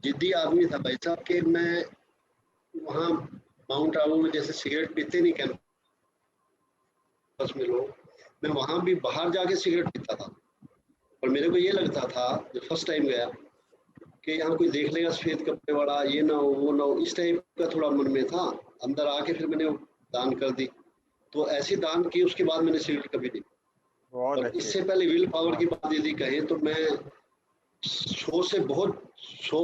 जिद्दी आदमी था भाई साहब कि मैं वहाँ माउंट आबू में जैसे सिगरेट पीते नहीं कैंपस में लोग, मैं वहाँ भी बाहर जाके सिगरेट पीता था। और मेरे को ये लगता था जब फर्स्ट टाइम गया कि यहाँ कोई देख लेगा सफेद कपड़े वाला, ये ना हो वो ना हो, इस टाइप का थोड़ा मन में था। अंदर आके फिर मैंने दान कर दी, तो ऐसी दान की, उसके बाद मैंने सिगरेट कभी नहीं। और इससे पहले विल पावर की बात यदि कहें तो मैं 100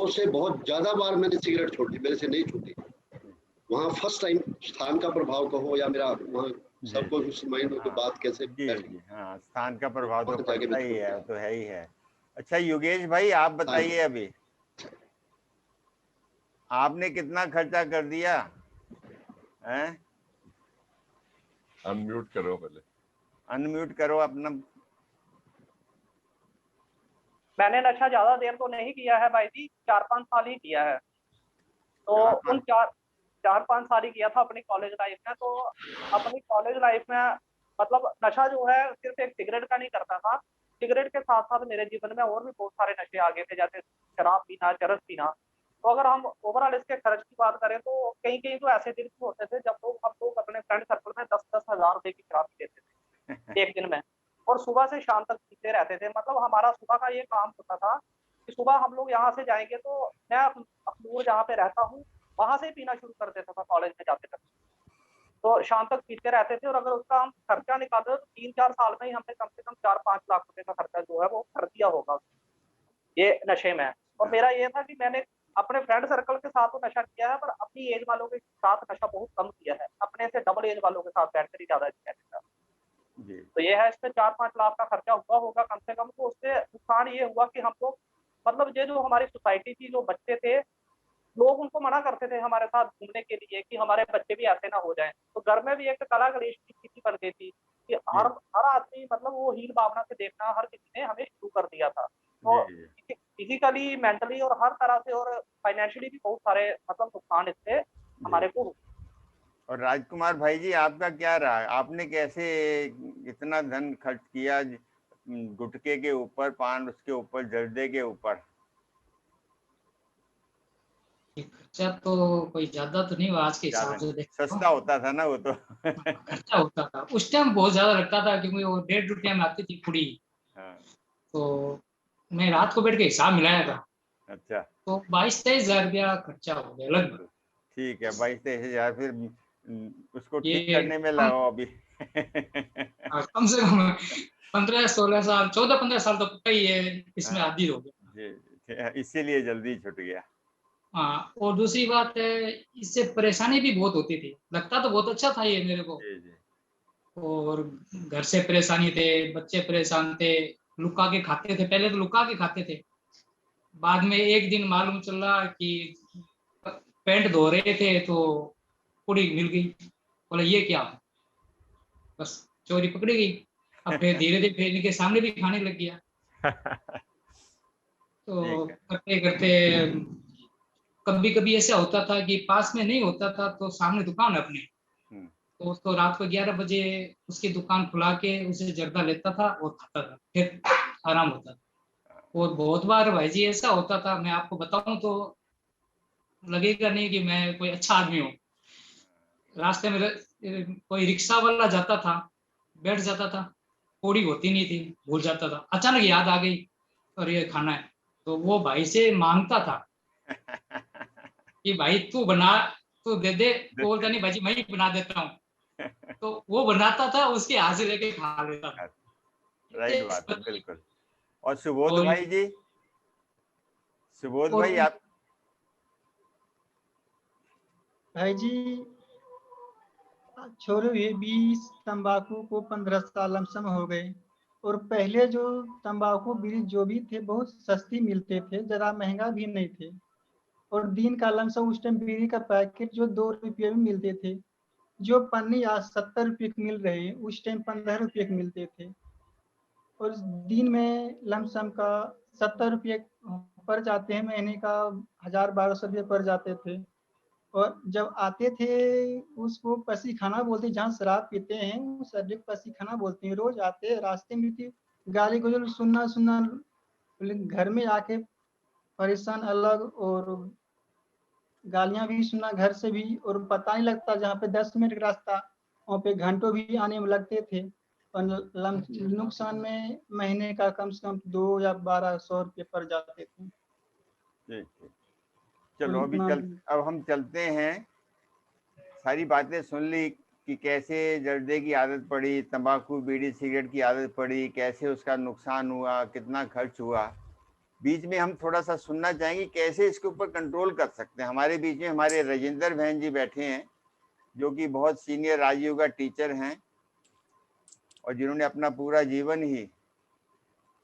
से बहुत ज्यादा बार मैंने सिगरेट छोड़ी, मेरे से नहीं छूटी। वहाँ फर्स्ट टाइम स्थान का प्रभाव कहो या मेरा वहाँ सबको उस माइंड में बात कैसे, हाँ स्थान का प्रभाव तो पड़ता ही है, तो है ही है। अच्छा योगेश भाई आप बताइए, अभी आपने कितना खर्चा कर दिया हैं? अनम्यूट करो, पहले अनम्यूट करो अपना। मैंने नशा ज्यादा देर तो नहीं किया है भाई जी, 4-5 साल ही किया है। तो उन 4-5 साल ही किया था अपनी कॉलेज लाइफ में। तो अपनी कॉलेज लाइफ में मतलब नशा जो है सिर्फ एक सिगरेट का नहीं करता था, सिगरेट के साथ साथ मेरे जीवन में और भी बहुत सारे नशे आ गए थे, जैसे शराब पीना, चरस पीना। तो अगर हम ओवरऑल इसके खर्च की बात करें तो कहीं कहीं तो ऐसे दिन भी होते थे जब हम लोग अपने फ्रेंड सर्कल में 10-10 हजार रुपए की शराब पी लेते थे एक दिन में। और सुबह से शाम तक पीते रहते थे। मतलब हमारा सुबह का ये काम होता था कि सुबह हम लोग यहाँ से जाएंगे तो मैं अखनूर जहाँ पे रहता हूँ वहां से ही पीना शुरू कर देता था कॉलेज में जाते तक। तो शाम तक पीते रहते थे और अगर उसका हम खर्चा निकाले तो 3-4 साल में ही हमने कम से कम 4-5 लाख रुपए का खर्चा जो है वो कर दिया होगा ये नशे में। और मेरा ये था कि मैंने अपने फ्रेंड सर्कल के साथ तो नशा किया है, पर अपनी एज वालों के साथ नशा बहुत कम किया है, अपने से डबल एज वालों के साथ बैठकर ही ज्यादा किया है। जी तो ये है, इसमें 4-5 लाख का खर्चा हुआ होगा कम से कम। तो उससे नुकसान ये हुआ कि हम लोग, मतलब ये जो हमारी सोसाइटी थी, जो बच्चे थे, लोग उनको मना करते थे हमारे साथ घूमने के लिए कि हमारे बच्चे भी ऐसे ना हो जाएं। तो घर में भी एक कला कलेश की स्थिति बन गई थी कि जी हर हर आदमी, मतलब वो हीन भावना से देखना हर किसी ने हमें शुरू कर दिया था। तो जी फिजिकली, मेंटली और हर तरह से और फाइनेंशियली भी बहुत सारे मतलब नुकसान इससे हमारे जी। को हुए। और राजकुमार भाई जी, आपका क्या रहा? आपने कैसे इतना धन खर्च किया गुटखे के ऊपर, पान उसके ऊपर, जर्दे के ऊपर? खर्चा तो कोई ज्यादा तो नहीं हुआ आज के ज्यादा हिसाब नहीं, से देखो तो। सस्ता होता था ना वो तो। खर्चा होता था उस टाइम, बहुत ज्यादा लगता था क्योंकि वो 1.5 रुपया में आती थी पुड़ी। हाँ, तो मैं रात को बैठ के हिसाब मिलाया था, अच्छा। तो 22-23 हजार रुपया खर्चा हो गया लगभग। ठीक है, 22-23 हजार। फिर उसको ठीक ये करने में कम, लगाओ अभी। कम से कम 15-16 साल, 14-15 साल तो पक्का ही है, इसमें हाँ, आदी हो गया। जी, इसीलिए जल्दी छूट गया। हाँ, और दूसरी बात है, इससे परेशानी भी बहुत होती थी। लगता तो बहुत अच्छा था ये मेरे को, जी जी और घर से परेशानी थे, बच्चे परेशान थे, लुका के खाते थे। पहले तो लुका के खाते थे, बाद में एक दिन मालूम चला कि पैंट धो रहे थे तो पुड़ी मिल गई। बोला ये क्या, बस चोरी पकड़ी गई। अब फिर धीरे धीरे फिर इनके सामने भी खाने लग गया। तो ठीक है। करते करते कभी कभी ऐसा होता था कि पास में नहीं होता था तो सामने दुकान है अपनी, हम्म, तो उसको रात को 11 बजे उसकी दुकान खुला के उसे जर्दा लेता था और खाता था, फिर आराम होता था। और बहुत बार भाई जी ऐसा होता था, मैं आपको बताऊं तो लगेगा नहीं कि मैं कोई अच्छा आदमी हूँ। रास्ते में कोई रिक्शा वाला जाता था, बैठ जाता था, पूरी होती नहीं थी, भूल जाता था, अचानक याद आ गई और ये खाना है, तो वो भाई से मांगता था कि भाई तू बना, तू दे दे। तो बोलता नहीं भाई मैं ही बना देता हूँ। तो वो बनाता था, उसके हाथ से लेके खा लेता था। राइट बात है, बिल्कुल। और सुबोध और भाई जी, सुबोध और भाई आप? भाई जी छोड़ो ये 20, तंबाकू को 15 साल लमसम हो गए। और पहले जो तंबाकू बीड़ी जो भी थे बहुत सस्ती मिलते थे, जरा महंगा भी नहीं थे। और दिन का लमसम उस टाइम बीड़ी का पैकेट जो 2 रुपये में मिलते थे, जो पन्नी आज 70 रुपये की मिल रही है उस टाइम 15 रुपये की मिलते थे। और दिन में लमसम का 70 रुपये पड़ जाते हैं, महीने का 1000-1200 रुपये पड़ जाते थे। और जब आते थे उसको पसी खाना बोलते, जहाँ शराब पीते हैं उस अड्डे को पसी खाना बोलते हैं। रोज आते, रास्ते में थी गाली गुजर सुनना सुनना, घर में आके परेशान अलग, और गालियां भी सुनना घर से भी। और पता नहीं लगता, जहाँ पे 10 मिनट का रास्ता वहाँ पे घंटों भी आने में लगते थे। और नुकसान में महीने का कम से कम 2 या 1200 रुपये पड़ जाते थे। ठीक ठीक। तो चलो इतना अब हम चलते हैं। सारी बातें सुन ली कि कैसे जर्दे की आदत पड़ी, तंबाकू बीड़ी सिगरेट की आदत पड़ी, कैसे उसका नुकसान हुआ, कितना खर्च हुआ। बीच में हम थोड़ा सा सुनना चाहेंगे कैसे इसके ऊपर कंट्रोल कर सकते हैं। हमारे बीच में हमारे राजेंद्र बहन जी बैठे हैं, जो कि बहुत सीनियर राजयोग टीचर हैं और जिन्होंने अपना पूरा जीवन ही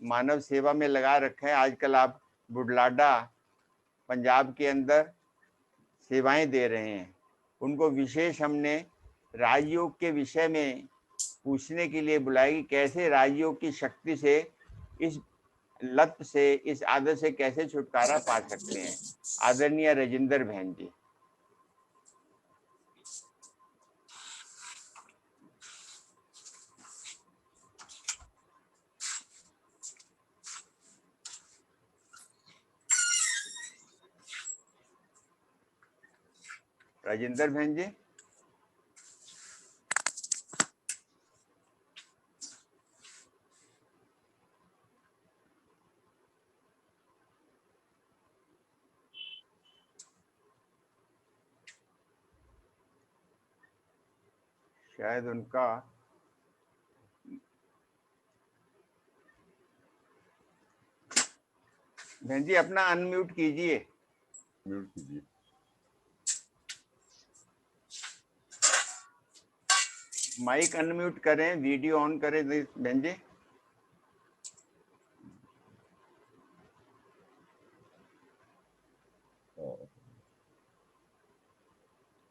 मानव सेवा में लगा रखा है। आजकल आप बुढलाडा पंजाब के अंदर सेवाएं दे रहे हैं। उनको विशेष हमने राजयोग के विषय में पूछने के लिए बुलाया कि कैसे राजयोग की शक्ति से, इस लत से, इस आदत से कैसे छुटकारा पा सकते हैं। आदरणीय राजेंद्र बहन जी। राजेंद्र बहन जी। शायद उनका बहन जी अपना अनम्यूट कीजिए। म्यूट कीजिए। माइक अनम्यूट करें, वीडियो ऑन करें बहन जी।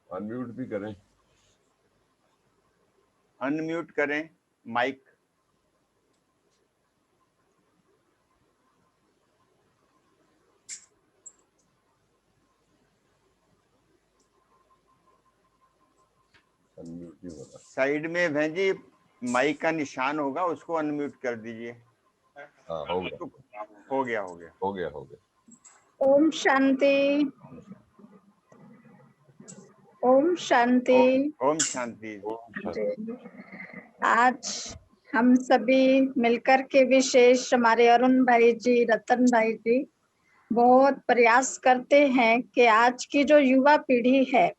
अनम्यूट भी करें। अनम्यूट करें माइक। अनम्यूट नहीं होगा। साइड में बहन जी माइक का निशान होगा, उसको अनम्यूट कर दीजिए। हाँ हो गया हो गया हो गया हो गया हो गया। ओम शांति। ओम शांति। ओम शांति। आज हम सभी मिलकर के विशेष हमारे अरुण भाई जी, रतन भाई जी बहुत प्रयास करते हैं कि आज की जो युवा पीढ़ी है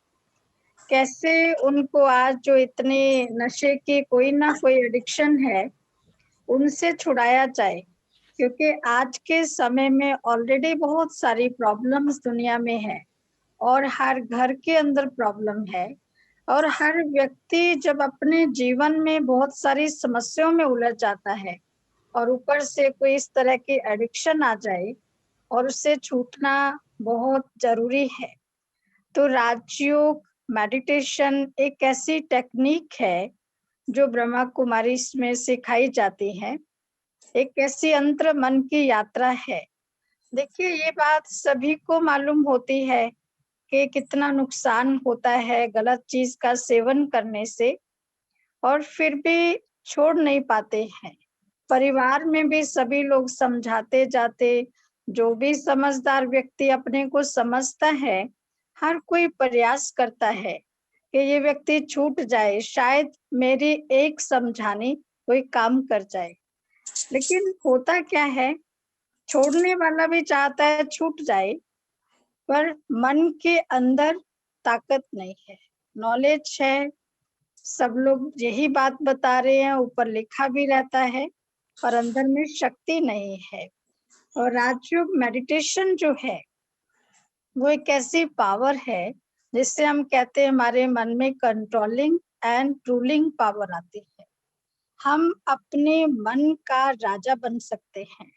कैसे उनको आज जो इतने नशे की कोई ना कोई एडिक्शन है उनसे छुड़ाया जाए, क्योंकि आज के समय में ऑलरेडी बहुत सारी प्रॉब्लम्स दुनिया में है और हर घर के अंदर प्रॉब्लम है और हर व्यक्ति जब अपने जीवन में बहुत सारी समस्याओं में उलझ जाता है और ऊपर से कोई इस तरह की एडिक्शन आ जाए और उससे छूटना बहुत जरूरी है। तो राजयोग मेडिटेशन एक ऐसी टेक्निक है जो ब्रह्मा कुमारी में सिखाई जाती है, एक ऐसी अंतर मन की यात्रा है। देखिए ये बात सभी को मालूम होती है कि कितना नुकसान होता है गलत चीज का सेवन करने से, और फिर भी छोड़ नहीं पाते हैं। परिवार में भी सभी लोग समझाते जाते, जो भी समझदार व्यक्ति अपने को समझता है हर कोई प्रयास करता है कि ये व्यक्ति छूट जाए, शायद मेरी एक समझानी कोई काम कर जाए। लेकिन होता क्या है, छोड़ने वाला भी चाहता है छूट जाए, पर मन के अंदर ताकत नहीं है। नॉलेज है, सब लोग यही बात बता रहे हैं, ऊपर लिखा भी रहता है, पर अंदर में शक्ति नहीं है। और राजयोग मेडिटेशन जो है वो एक ऐसी पावर है जिससे हम कहते हैं हमारे मन में कंट्रोलिंग एंड रूलिंग पावर आती है। हम अपने मन का राजा बन सकते हैं।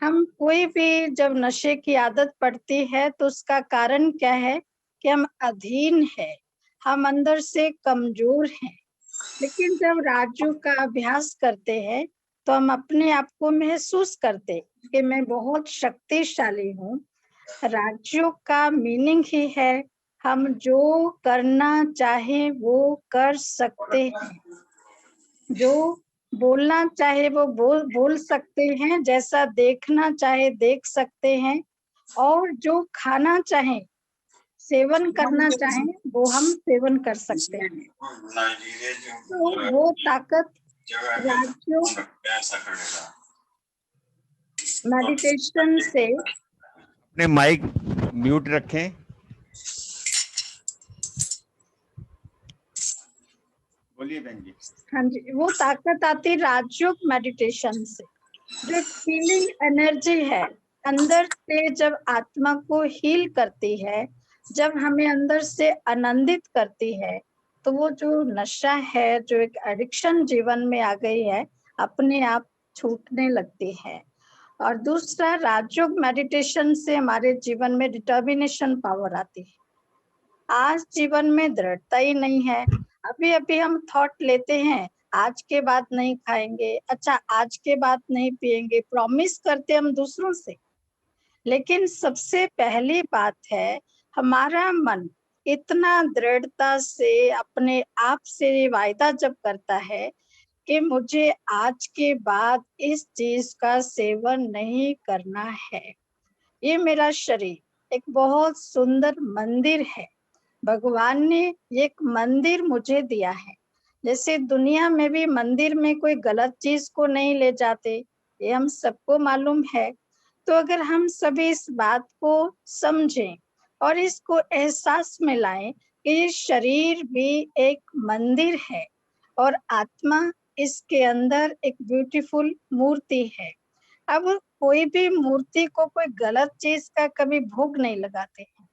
हम कोई भी जब नशे की आदत पड़ती है तो उसका कारण क्या है कि हम अधीन है, हम अंदर से कमजोर हैं। लेकिन जब राजयोग का अभ्यास करते हैं तो हम अपने आप को महसूस करते कि मैं बहुत शक्तिशाली हूँ। राजयोग का मीनिंग ही है हम जो करना चाहे वो कर सकते हैं, जो बोलना चाहे वो बोल सकते हैं, जैसा देखना चाहे देख सकते हैं, और जो खाना चाहे सेवन करना चाहे वो हम सेवन कर सकते हैं। तो वो ताकत राजयोग मेडिटेशन से। अपने माइक म्यूट रखें। बोलिए बहन जी। हाँ जी, वो ताकत आती राजयोग मेडिटेशन से, जो एक फीलिंग एनर्जी है अंदर से, जब आत्मा को हील करती है, जब हमें अंदर से आनंदित करती है, तो वो जो नशा है, जो एक एडिक्शन जीवन में आ गई है, अपने आप छूटने लगती है। और दूसरा, राजयोग मेडिटेशन से हमारे जीवन में डिटर्मिनेशन पावर आती है। आज जीवन में दृढ़ता ही नहीं है। अभी अभी हम थॉट लेते हैं आज के बाद नहीं खाएंगे, अच्छा आज के बाद नहीं पिएंगे, प्रॉमिस करते हम दूसरों से। लेकिन सबसे पहली बात है हमारा मन इतना दृढ़ता से अपने आप से वायदा जब करता है कि मुझे आज के बाद इस चीज का सेवन नहीं करना है। ये मेरा शरीर एक बहुत सुंदर मंदिर है, भगवान ने एक मंदिर मुझे दिया है। जैसे दुनिया में भी मंदिर में कोई गलत चीज को नहीं ले जाते, ये हम सबको मालूम है। तो अगर हम सभी इस बात को समझें और इसको एहसास में लाएं कि शरीर भी एक मंदिर है और आत्मा इसके अंदर एक ब्यूटीफुल मूर्ति है। अब कोई भी मूर्ति को कोई गलत चीज का कभी भोग नहीं लगाते हैं,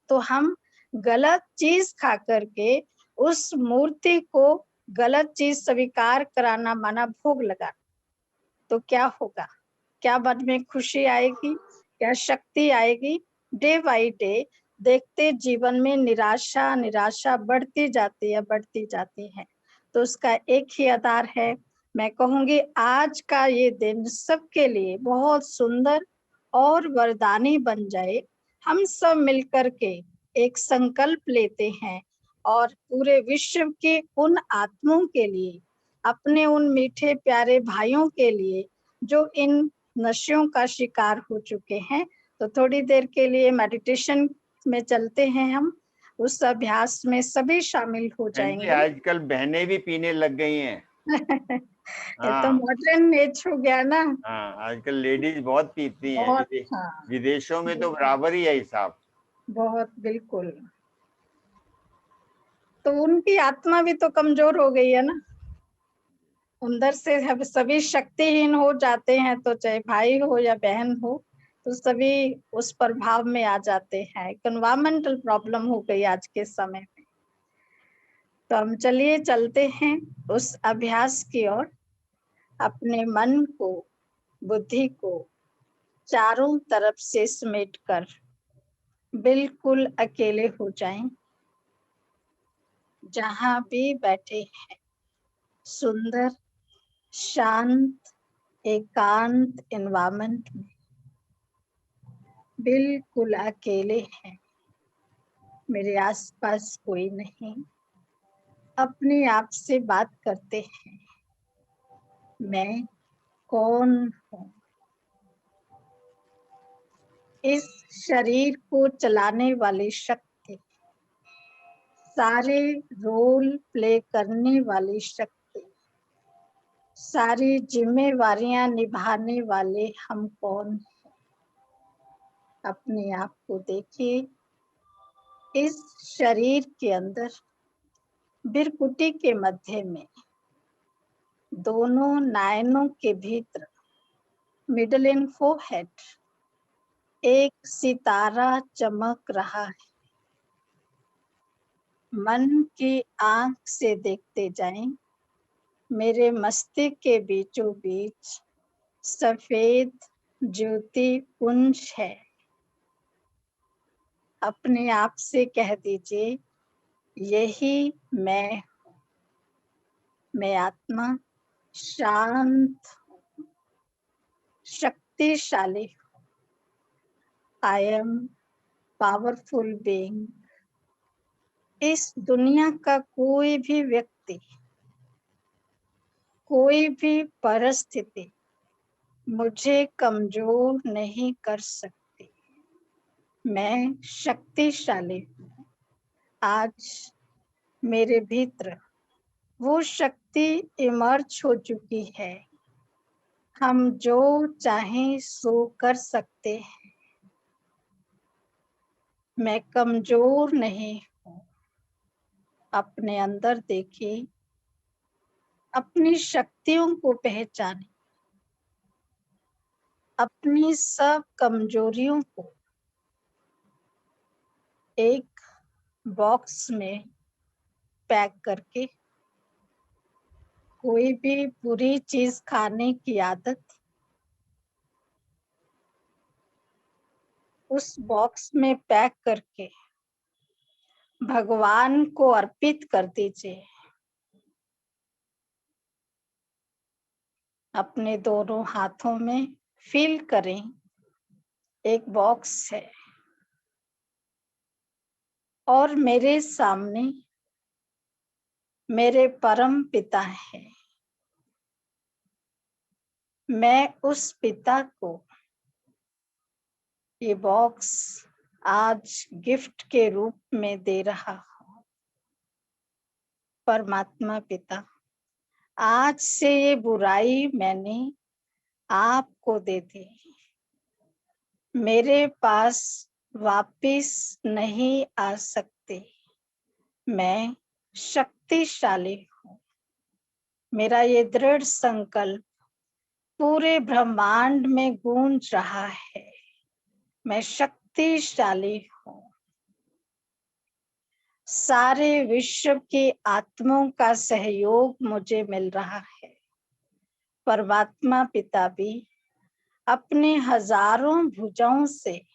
तो हम गलत चीज खा करके उस मूर्ति को गलत चीज स्वीकार कराना माना भोग लगाना, तो क्या होगा? क्या मन में खुशी आएगी? क्या शक्ति आएगी? डे बाई डे देखते जीवन में निराशा निराशा बढ़ती जाती है। तो उसका एक ही आधार है, मैं कहूंगी आज का ये दिन सबके लिए बहुत सुंदर और वरदानी बन जाए। हम सब मिलकर के एक संकल्प लेते हैं और पूरे विश्व के उन आत्माओं के लिए, अपने उन मीठे प्यारे भाइयों के लिए जो इन नशों का शिकार हो चुके हैं, तो थोड़ी देर के लिए मेडिटेशन में चलते हैं। हम उस अभ्यास में सभी शामिल हो जाएंगे। आजकल बहनें भी पीने लग गई हैं। ये तो मॉडर्न एज हो गया ना। हाँ, आजकल लेडीज बहुत पीती हैं। बहुत, हाँ, विदेशों में तो बराबर ही है हिसाब। बहुत, बिल्कुल। तो उनकी आत्मा भी तो कमजोर हो गई है ना, अंदर से सभी शक्तिहीन हो जाते हैं, तो चाहे भाई हो या बहन हो, तो सभी उस प्रभाव में आ जाते हैं। एनवायरमेंटल प्रॉब्लम हो गई आज के समय में। तो हम चलिए चलते हैं उस अभ्यास की ओर। अपने मन को, बुद्धि को चारों तरफ से समेट कर बिल्कुल अकेले हो जाएं। जहां भी बैठे हैं सुंदर शांत एकांत एनवायरमेंट में बिल्कुल अकेले हैं, मेरे आसपास कोई नहीं। अपने आप से बात करते हैं, मैं कौन हूँ? इस शरीर को चलाने वाली शक्ति, सारे रोल प्ले करने वाली शक्ति, सारी जिम्मेवारियां निभाने वाले हम कौन हैं? अपने आप को देखिए। इस शरीर के अंदर बिरकुटी के मध्य में दोनों नयनों के भीतर मिडल इन फोरहेड एक सितारा चमक रहा है। मन की आंख से देखते जाएं, मेरे मस्तिष्क के बीचों बीच सफेद ज्योति पुंज है। अपने आप से कह दीजिए, यही मैं हूँ। मैं आत्मा शांत हूँ, शक्तिशाली हूँ। I am powerful being. इस दुनिया का कोई भी व्यक्ति, कोई भी परिस्थिति मुझे कमजोर नहीं कर सकती। मैं शक्तिशाली हूँ। आज मेरे भीतर वो शक्ति इमर्ज हो चुकी है। हम जो चाहें सो कर सकते हैं। मैं कमजोर नहीं हूँ। अपने अंदर देखिए, अपनी शक्तियों को पहचाने, अपनी सब कमजोरियों को एक बॉक्स में पैक करके, कोई भी बुरी चीज खाने की आदत उस बॉक्स में पैक करके भगवान को अर्पित कर दीजिए। अपने दोनों हाथों में फील करें, एक बॉक्स है और मेरे सामने मेरे परम पिता है। मैं उस पिता को ये बॉक्स आज गिफ्ट के रूप में दे रहा हूँ। परमात्मा पिता, आज से ये बुराई मैंने आपको दे दी। मेरे पास वापिस नहीं आ सकते। मैं शक्तिशाली हूँ। मेरा ये दृढ़ संकल्प पूरे ब्रह्मांड में गूंज रहा है। मैं शक्तिशाली हूँ। सारे विश्व के आत्माओं का सहयोग मुझे मिल रहा है। परमात्मा पिता भी अपने हजारों भुजाओं से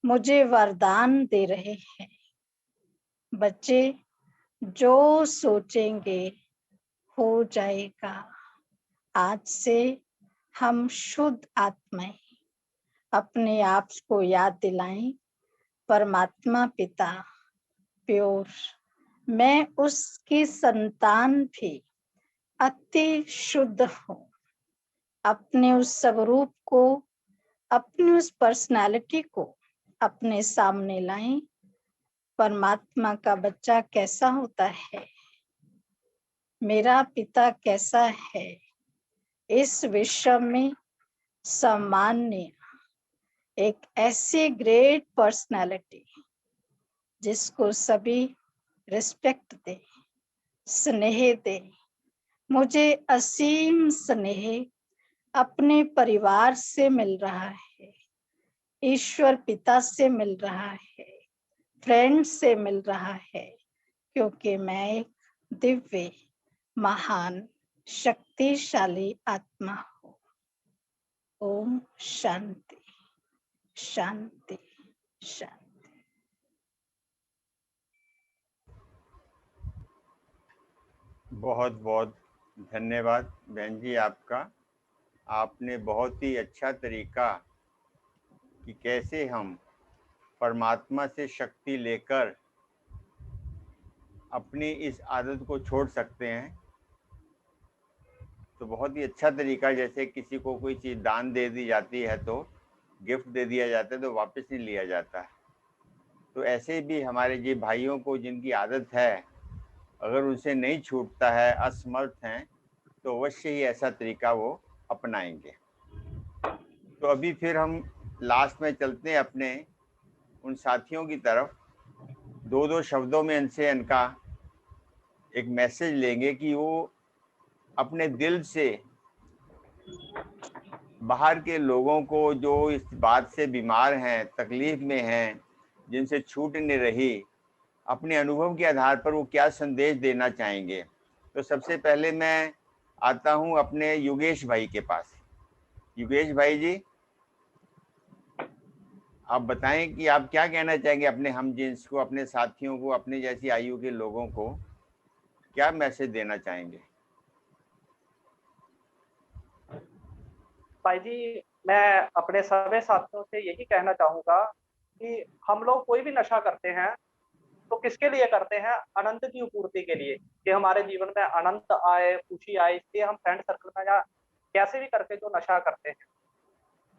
मुझे वरदान दे रहे हैं। बच्चे जो सोचेंगे हो जाएगा। आज से हम शुद्ध आत्माएं अपने आप को याद दिलाएं, परमात्मा पिता प्योर, मैं उसकी संतान भी अति शुद्ध हूँ। अपने उस स्वरूप को, अपनी उस पर्सनालिटी को अपने सामने लाएं। परमात्मा का बच्चा कैसा होता है, मेरा पिता कैसा है, इस विश्व में सामान्य एक ऐसी ग्रेट पर्सनालिटी जिसको सभी रिस्पेक्ट दे, स्नेह दे। मुझे असीम स्नेह अपने परिवार से मिल रहा है, ईश्वर पिता से मिल रहा है, फ्रेंड से मिल रहा है, क्योंकि मैं एक दिव्य महान शक्तिशाली आत्मा हूँ। ओम शांति शांति शांति। बहुत बहुत धन्यवाद बहन जी आपका। आपने बहुत ही अच्छा तरीका कि कैसे हम परमात्मा से शक्ति लेकर अपनी इस आदत को छोड़ सकते हैं। तो बहुत ही अच्छा तरीका, जैसे किसी को कोई चीज़ दान दे दी जाती है तो गिफ्ट दे दिया जाता है तो वापस नहीं लिया जाता है। तो ऐसे भी हमारे जी भाइयों को जिनकी आदत है, अगर उनसे नहीं छूटता है, असमर्थ हैं, तो अवश्य ही ऐसा तरीका वो अपनाएंगे। तो अभी फिर हम लास्ट में चलते हैं अपने उन साथियों की तरफ। दो दो शब्दों में इनसे इनका एक मैसेज लेंगे कि वो अपने दिल से बाहर के लोगों को, जो इस बात से बीमार हैं, तकलीफ में हैं, जिनसे छूट नहीं रही, अपने अनुभव के आधार पर वो क्या संदेश देना चाहेंगे। तो सबसे पहले मैं आता हूं अपने योगेश भाई के पास। योगेश भाई जी, आप बताएं कि आप क्या कहना चाहेंगे अपने हम जिन्स को, अपने साथियों को, अपने जैसी आयु के लोगों को क्या मैसेज देना चाहेंगे। भाई जी, मैं अपने सभी साथियों से यही कहना चाहूंगा कि हम लोग कोई भी नशा करते हैं तो किसके लिए करते हैं? आनंद की पूर्ति के लिए, कि हमारे जीवन में आनंद आए, खुशी आए। इसलिए हम फ्रेंड सर्कल में या कैसे भी करके जो नशा करते हैं,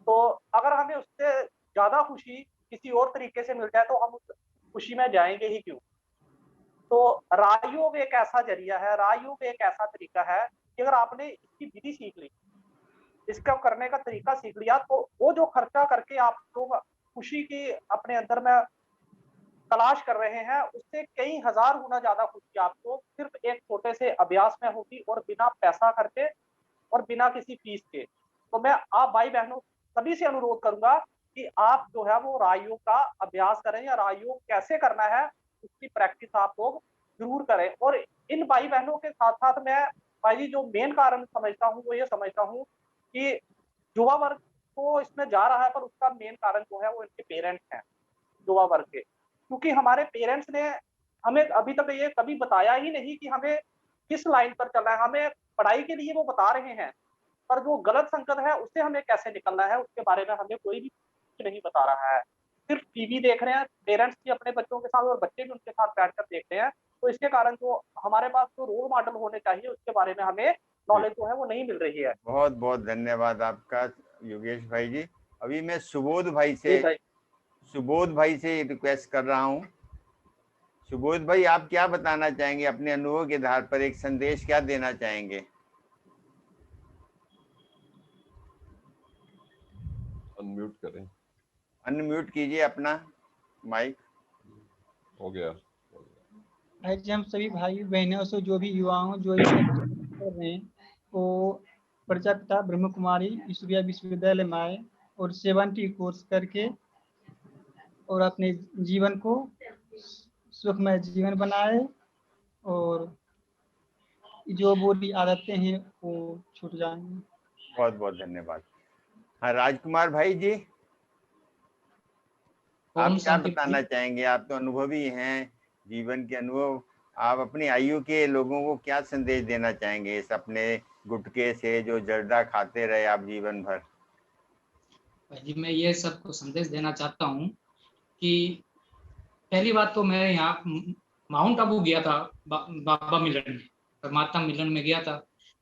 तो अगर हमें उससे ज्यादा खुशी किसी और तरीके से मिल जाए तो हम उस खुशी में जाएंगे ही क्यों? तो राजयोग एक ऐसा जरिया है, राजयोग एक ऐसा तरीका है कि अगर आपने इसकी विधि सीख ली, इसका करने का तरीका सीख लिया, तो वो जो खर्चा करके आप लोग खुशी की अपने अंदर में तलाश कर रहे हैं, उससे कई हजार गुना ज्यादा खुशी आपको सिर्फ एक छोटे से अभ्यास में होगी, और बिना पैसा खर्चे और बिना किसी फीस के। तो मैं आप भाई बहनों सभी से अनुरोध करूंगा कि आप जो है वो राजयोग का अभ्यास करें, या राजयोग कैसे करना है उसकी प्रैक्टिस आप लोग जरूर करें। और इन भाई बहनों के साथ साथ मैं भाई जी जो मेन कारण समझता हूँ वो ये समझता हूँ कि युवा वर्ग तो इसमें जा रहा है, पर उसका मेन कारण जो है वो इनके पेरेंट्स हैं, युवा वर्ग के। क्योंकि हमारे पेरेंट्स ने हमें अभी तक ये कभी बताया ही नहीं कि हमें किस लाइन पर चलना है। हमें पढ़ाई के लिए वो बता रहे हैं, पर जो गलत संगत है उससे हमें कैसे निकलना है उसके बारे में हमें कोई भी कुछ नहीं बता रहा है। सिर्फ टीवी देख रहे हैं पेरेंट्स भी अपने बच्चों के साथ, और बच्चे भी उनके साथ बैठकर देख रहे हैं। तो इसके कारण जो हमारे पास जो रोल मॉडल होने चाहिए उसके बारे में हमें नॉलेज जो है वो नहीं मिल रही है। बहुत बहुत धन्यवाद आपका योगेश भाई जी। अभी मैं सुबोध भाई से रिक्वेस्ट कर रहा हूँ। सुबोध भाई, आप क्या बताना चाहेंगे अपने अनुभव के आधार पर, एक संदेश क्या देना चाहेंगे। अनम्यूट करें। अनम्यूट कीजिए अपना माइक। हो गया। भाई जी हम सभी भाई बहनों से जो भी युवाओं जो ये कर रहे हैं वो प्रजापिता ब्रह्म कुमारी ईश्वरीय विश्वविद्यालय में आए और 70 कोर्स करके और अपने जीवन को सुखमय जीवन बनाए और जो बुरी आदतें हैं वो छूट जाएंगी। बहुत बहुत धन्यवाद। हाँ राजकुमार भाई जी, आप ओम क्या शांति बताना चाहेंगे? आप तो अनुभवी हैं, जीवन के अनुभव, आप अपनी आयु के लोगों को क्या संदेश देना चाहेंगे इस अपने गुटके से जो जर्दा खाते रहे आप जीवन भर? जी मैं ये सबको संदेश देना चाहता हूँ कि पहली बात तो मैं यहाँ माउंट आबू गया था बाबा मिलन में, परमात्मा मिलन में गया था।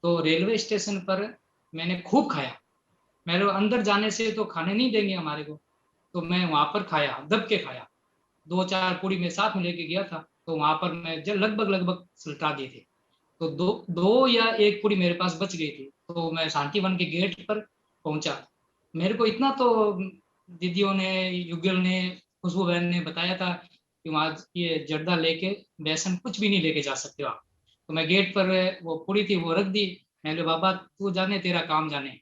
तो रेलवे स्टेशन पर मैंने खूब खाया। मेरे अंदर जाने से तो खाने नहीं देंगे हमारे को, तो मैं वहां पर खाया, दब के खाया। 2-4 पूरी मैं साथ में लेके गया था, तो वहां पर मैं लगभग सुलटा दिए थे। तो दो या एक पूरी मेरे पास बच गई थी। तो मैं शांतिवन के गेट पर पहुंचा। मेरे को इतना तो दीदियों ने, युगल ने, खुशबू बहन ने बताया था कि वहाँ ये जर्दा लेके बेसन कुछ भी नहीं लेके जा सकते हो आप। तो मैं गेट पर वो पूरी थी वो रख दी। मैंने बाबा तू जाने तेरा काम जाने,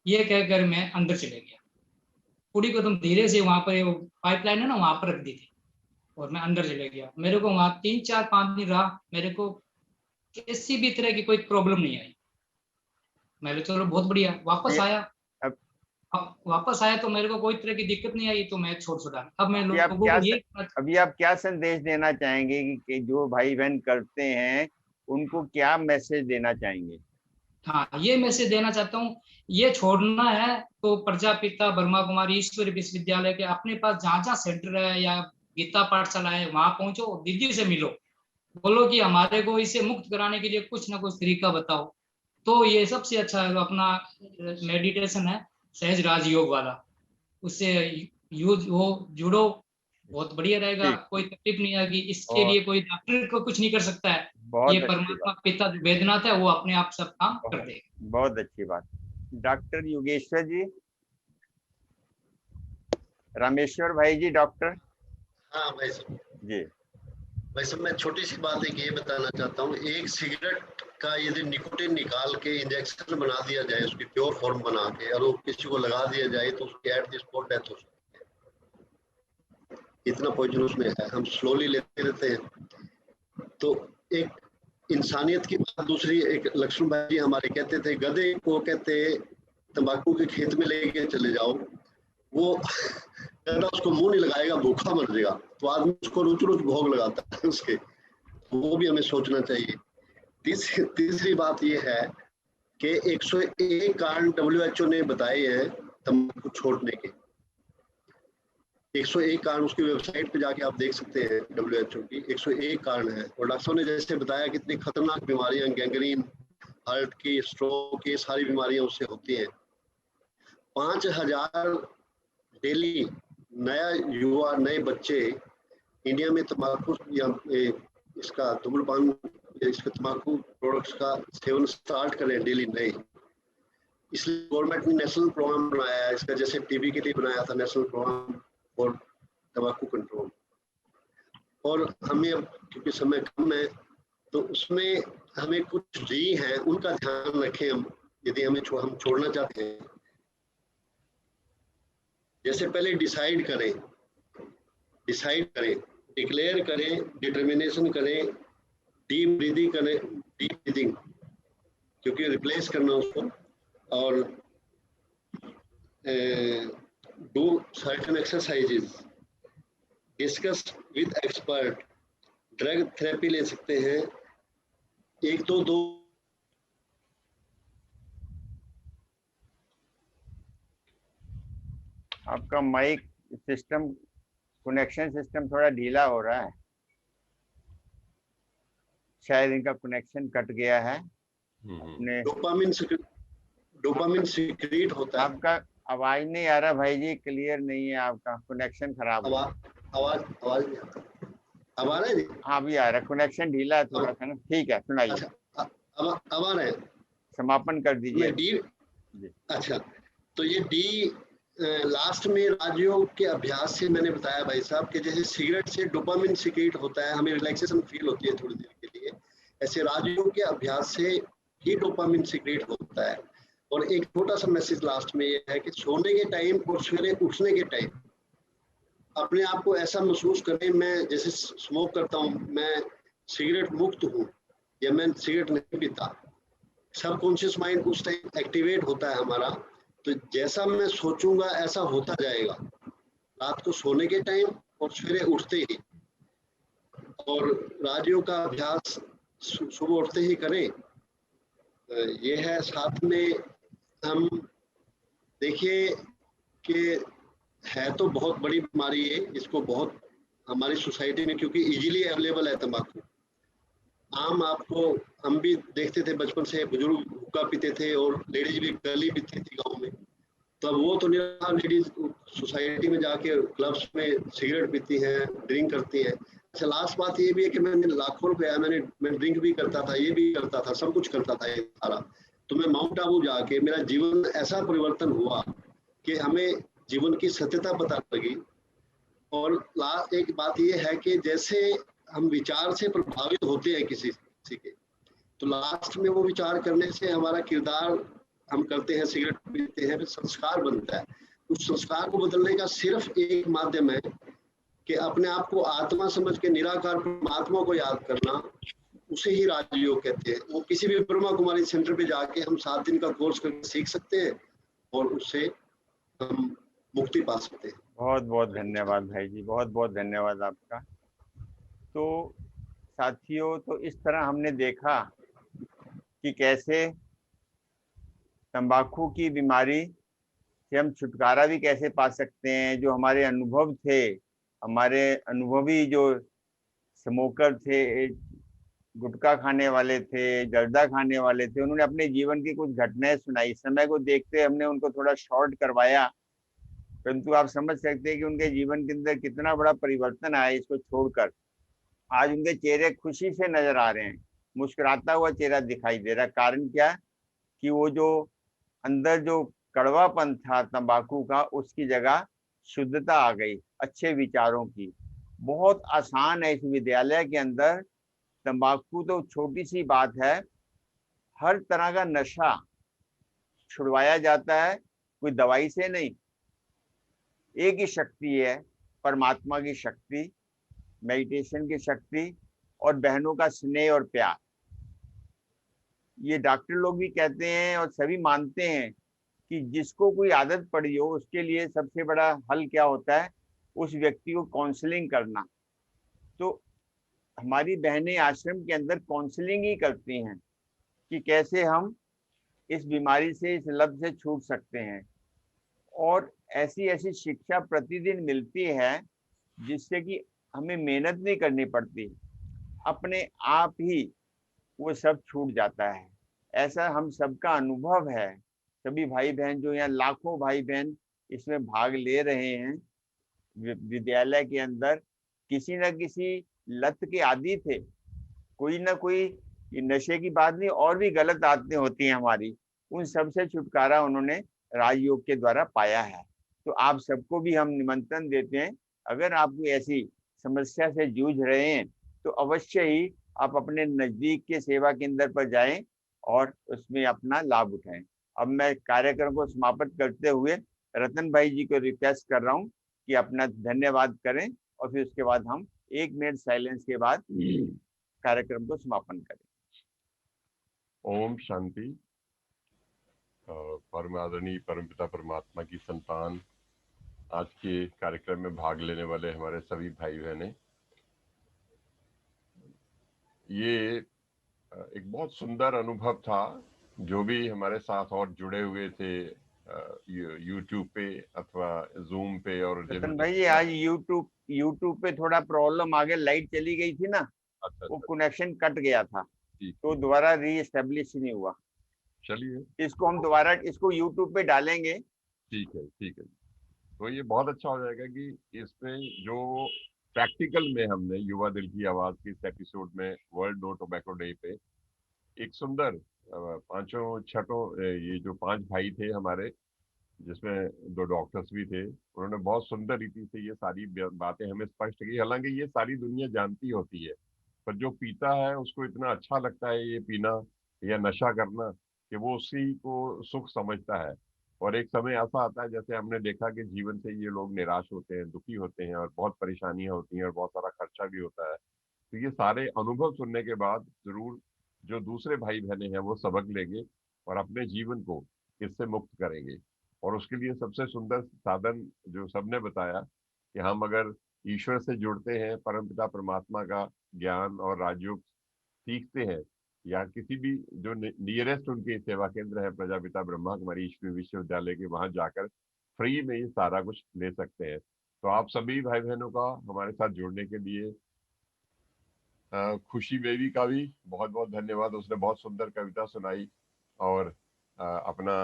ये कहकर मैं अंदर चले गया। पूरी को तुम धीरे से वहां पर वो पाइपलाइन है ना वहां पर रख दी थी और मैं अंदर चले गया। मेरे को वहां 3-4-5 दिन रहा, मेरे को किसी भी तरह की कोई प्रॉब्लम नहीं आई। मैंने चलो बहुत बढ़िया। वापस आया तो मेरे को कोई तरह की दिक्कत नहीं आई, तो मैं छोड़ा। अब मैं लोगों को ये अभी आप क्या संदेश देना चाहेंगे कि जो भाई बहन करते हैं उनको क्या मैसेज देना चाहेंगे? हाँ ये मैसेज देना चाहता हूँ, ये छोड़ना है तो प्रजापिता ब्रह्मा कुमारी ईश्वरी विश्वविद्यालय के अपने पास जहाँ जहाँ सेंटर है या गीता पाठशाला है वहां पहुंचो, दीदी से मिलो, बोलो कि हमारे को इसे मुक्त कराने के लिए कुछ ना कुछ तरीका बताओ। तो ये सबसे अच्छा है अपना मेडिटेशन है सहज राज योग वाला, उससे यूज वो जुड़ो, बहुत बढ़िया रहेगा। कोई तकलीफ नहीं आएगी। इसके लिए कोई डॉक्टर को कुछ नहीं कर सकता है, ये परमात्मा पिता वेदनाथ है, वो अपने आप सब काम कर देगा। बहुत अच्छी बात। डॉक्टर योगेश्वर जी, रामेश्वर भाई जी, डॉक्टर। हाँ भाई साहब जी। भाई साहब मैं छोटी सी बात एक ये बताना चाहता हूँ, एक सिगरेट का यदि निकोटिन निकाल के इंजेक्शन बना दिया जाए, उसकी प्योर फॉर्म बना के, और वो किसी को लगा दिया जाए तो उसकी एट द स्पॉट डेथ हो सकती है। इतना पॉइजन उसमें है, हम स्लोली लेते रहते हैं। तो एक इंसानियत की बात। दूसरी, एक लक्ष्मण भाई जी हमारे कहते थे, गधे को कहते तंबाकू के खेत में लेके चले जाओ, वो गधा उसको मुंह नहीं लगाएगा, भूखा मर जाएगा। तो आदमी उसको रोज रोज भोग लगाता है उसके, वो भी हमें सोचना चाहिए। तीसरी बात ये है कि 101 कारण WHO ने बताए हैं तंबाकू छोड़ने के। 101 कारण उसकी वेबसाइट पे जाके आप देख सकते हैं, WHO की 101 कारण है। और डॉक्टरों ने जैसे बताया कितनी खतरनाक बीमारियां, गैंग्रीन, हार्ट की, स्ट्रोक की, सारी बीमारियां उससे होती हैं। 5000 डेली नया युवा, नए बच्चे इंडिया में तंबाकू या इसका धूम्रपान, इसके तंबाकू प्रोडक्ट्स का सेवन स्टार्ट करें डेली नए। इसलिए गवर्नमेंट ने नेशनल प्रोग्राम बनाया है इसका, जैसे टीबी के लिए बनाया था नेशनल प्रोग्राम फॉर तंबाकू कंट्रोल। और हमें अब क्योंकि समय कम है तो उसमें हमें कुछ डी हैं उनका ध्यान रखें हम, यदि हम छोड़ना चाहते हैं। जैसे पहले डिसाइड करें, डिक्लेयर करें, डिटर्मिनेशन करें, डीप ब्रीदिंग क्योंकि रिप्लेस करना उसको, और do certain exercises, discuss with expert, drug therapy ले सकते हैं। 1-2 आपका माइक सिस्टम, कनेक्शन सिस्टम थोड़ा ढीला हो रहा है, शायद इनका कनेक्शन कट गया है। डोपामिन सीक्रेट होता है। आपका आवाज नहीं आ रहा भाई जी, क्लियर नहीं है, आपका कनेक्शन खराब है। आवाज अब आ रहा है जी? हाँ भी आ रहा है, कनेक्शन ढीला है थोड़ा सा ना। ठीक है, सुनाइए। अच्छा, अब आ रहा है। समापन कर दीजिए। अच्छा, तो ये डी लास्ट में राजयोग के अभ्यास से मैंने बताया भाई साहब कि जैसे सिगरेट से डोपामिन सीक्रेट होता है, हमें रिलैक्सेशन फील होती है थोड़ी देर के लिए, ऐसे राजयोग के अभ्यास से ही डोपामिन सीक्रेट होता है। और एक छोटा सा मैसेज लास्ट में ये है कि सोने के टाइम और सवेरे उठने के टाइम अपने आप को ऐसा महसूस करें, मैं जैसे स्मोक करता हूँ, मैं सिगरेट मुक्त हूँ या मैं सिगरेट नहीं पीता। सबकॉन्शियस माइंड उस टाइम एक्टिवेट होता है हमारा, तो जैसा मैं सोचूंगा ऐसा होता जाएगा, रात को सोने के टाइम और सवेरे उठते ही। और राजयोग का अभ्यास सुबह उठते ही करें। ये है, साथ में हम देखिए कि है तो बहुत बड़ी बीमारी है, इसको बहुत हमारी सोसाइटी में क्योंकि इजीली अवेलेबल है तंबाकू। आम आपको हम भी देखते थे बचपन से, बुजुर्ग हुक्का पीते थे और लेडीज भी गली पीती थी गांव में। तब वो तो नहीं, लेडीज सोसाइटी में जाके क्लब्स में सिगरेट पीती हैं, ड्रिंक करती हैं। अच्छा, लास्ट बात ये भी है कि मैंने लाखों रुपया, मैं ड्रिंक भी करता था, ये भी करता था, सब कुछ करता था ये सारा। तो मैं माउंट आबू जाके मेरा जीवन ऐसा परिवर्तन हुआ कि हमें जीवन की सत्यता पता लगी। और लास्ट एक बात ये है कि जैसे हम विचार से प्रभावित होते हैं किसी के, तो लास्ट में वो विचार करने से हमारा किरदार, हम करते हैं, सिगरेट पीते हैं, फिर संस्कार बनता है। उस संस्कार को बदलने का सिर्फ एक माध्यम है कि अपने आप को आत्मा समझ के निराकार परमात्मा को याद करना, उसे ही राजयोग कहते हैं। वो किसी भी ब्रह्मा कुमारी सेंटर पे जाके हम 7 दिन का कोर्स करके सीख सकते हैं और उससे हम मुक्ति पा सकते हैं। बहुत बहुत धन्यवाद भाई जी, बहुत बहुत धन्यवाद आपका। तो साथियों, तो इस तरह हमने देखा कि कैसे तंबाकू की बीमारी से हम छुटकारा भी कैसे पा सकते हैं। जो हमारे अनुभव थे, हमारे अनुभवी जो स्मोकर थे, गुटखा खाने वाले थे, जर्दा खाने वाले थे, उन्होंने अपने जीवन की कुछ घटनाएं सुनाई। समय को देखते हमने उनको थोड़ा शॉर्ट करवाया, परंतु आप समझ सकते हैं कि उनके जीवन के अंदर कितना बड़ा परिवर्तन आया इसको छोड़कर। आज उनके चेहरे खुशी से नजर आ रहे हैं, मुस्कुराता हुआ चेहरा दिखाई दे रहा है। कारण क्या कि वो जो अंदर जो कड़वापन था तंबाकू का, उसकी जगह शुद्धता आ गई, अच्छे विचारों की। बहुत आसान है इस विद्यालय के अंदर। तंबाकू तो छोटी सी बात है, हर तरह का नशा छुड़वाया जाता है, कोई दवाई से नहीं। एक ही शक्ति है, परमात्मा की शक्ति, मेडिटेशन की शक्ति और बहनों का स्नेह और प्यार। ये डॉक्टर लोग भी कहते हैं और सभी मानते हैं कि जिसको कोई आदत पड़ी हो उसके लिए सबसे बड़ा हल क्या होता है, उस व्यक्ति को काउंसलिंग करना। तो हमारी बहनें आश्रम के अंदर काउंसलिंग ही करती हैं कि कैसे हम इस बीमारी से, इस लत से छूट सकते हैं। और ऐसी ऐसी शिक्षा प्रतिदिन मिलती है जिससे कि हमें मेहनत नहीं करनी पड़ती, अपने आप ही वो सब छूट जाता है। ऐसा हम सबका अनुभव है। सभी भाई बहन जो यहाँ, लाखों भाई बहन इसमें भाग ले रहे हैं, विद्यालय के अंदर किसी न किसी लत के आदी थे, कोई ना कोई, नशे की बात नहीं, और भी गलत आदतें होती हैं हमारी, उन सब से छुटकारा उन्होंने राजयोग के द्वारा पाया है। तो आप सबको भी हम निमंत्रण देते हैं, अगर आप कोई ऐसी समस्या से जूझ रहे हैं तो अवश्य ही आप अपने नजदीक के सेवा केंद्र पर जाएं और उसमें अपना लाभ उठाएं। अब मैं कार्यक्रम को समाप्त करते हुए रतन भाई जी को रिक्वेस्ट कर रहा हूं कि अपना धन्यवाद करें और फिर उसके बाद हम 1 मिनट साइलेंस के बाद कार्यक्रम को समापन करें। ओम शांति। परम आदरणीय परमपिता परमात्मा की संतान, आज के कार्यक्रम में भाग लेने वाले हमारे सभी भाई बहनें, ये एक बहुत सुंदर अनुभव था। जो भी हमारे साथ और जुड़े हुए थे यूट्यूब पे अथवा जूम पे, और रतन भाई ये आज यूट्यूब पे थोड़ा प्रॉब्लम आ गया, लाइट चली गई थी ना, वो कनेक्शन कट गया था, तो दोबारा रीएस्टेब्लिश नहीं हुआ। चलिए, इसको हम दोबारा इसको यूट्यूब पे डालेंगे। ठीक है, ठीक है। तो ये बहुत अच्छा हो जाएगा कि इसमें जो प्रैक्टिकल में हमने युवा दिल की आवाज के इस एपिसोड में वर्ल्ड नो टोबैको डे पे एक सुंदर 5 छठों ये जो 5 भाई थे हमारे, जिसमें 2 डॉक्टर्स भी थे। उन्होंने बहुत सुंदर रीति से ये सारी बातें हमें स्पष्ट की। हालांकि ये सारी दुनिया जानती होती है, पर जो पीता है उसको इतना अच्छा लगता है ये पीना या नशा करना कि वो उसी को सुख समझता है। और एक समय ऐसा आता है, जैसे हमने देखा कि जीवन से ये लोग निराश होते हैं, दुखी होते हैं और बहुत परेशानियां होती हैं और बहुत सारा खर्चा भी होता है। तो ये सारे अनुभव सुनने के बाद जरूर जो दूसरे भाई बहने हैं वो सबक लेंगे और अपने जीवन को इससे मुक्त करेंगे। और उसके लिए सबसे सुंदर साधन जो सबने बताया कि हम अगर ईश्वर से जुड़ते हैं, परमपिता परमात्मा का ज्ञान और राजयोग सीखते हैं, या किसी भी जो नियरेस्ट उनके सेवा केंद्र है प्रजापिता ब्रह्मा कुमारी ईश्वरी विश्वविद्यालय के, वहां जाकर फ्री में ये सारा कुछ ले सकते हैं। तो आप सभी भाई बहनों का हमारे साथ जुड़ने के लिए खुशी बेबी का भी बहुत बहुत धन्यवाद। उसने बहुत सुंदर कविता सुनाई। और अपना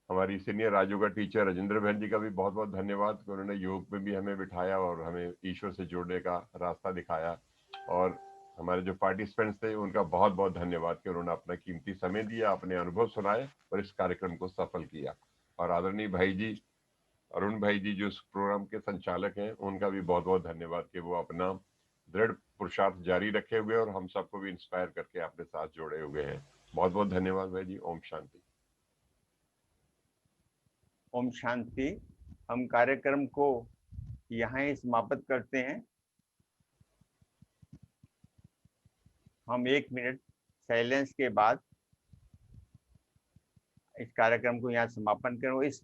हमारी सीनियर राजयोगा टीचर राजेंद्र बहन जी का भी बहुत बहुत धन्यवाद कि उन्होंने योग में भी हमें बिठाया और हमें ईश्वर से जुड़ने का रास्ता दिखाया। और हमारे जो पार्टिसिपेंट्स थे उनका बहुत बहुत धन्यवाद कि उन्होंने अपना कीमती समय दिया, अपने अनुभव सुनाए और इस कार्यक्रम को सफल किया। और आदरणीय भाई जी अरुण भाई जी जो इस प्रोग्राम के संचालक हैं, उनका भी बहुत बहुत धन्यवाद कि वो अपना दृढ़ पुरुषार्थ जारी रखे हुए और हम सबको भी इंस्पायर करके अपने साथ जोड़े हुए हैं। बहुत बहुत धन्यवाद भाई जी। ओम शांति। ओम शांति। हम कार्यक्रम को यहाँ ही समाप्त करते हैं। हम 1 मिनट साइलेंस के बाद इस कार्यक्रम को यहाँ समापन करें। इस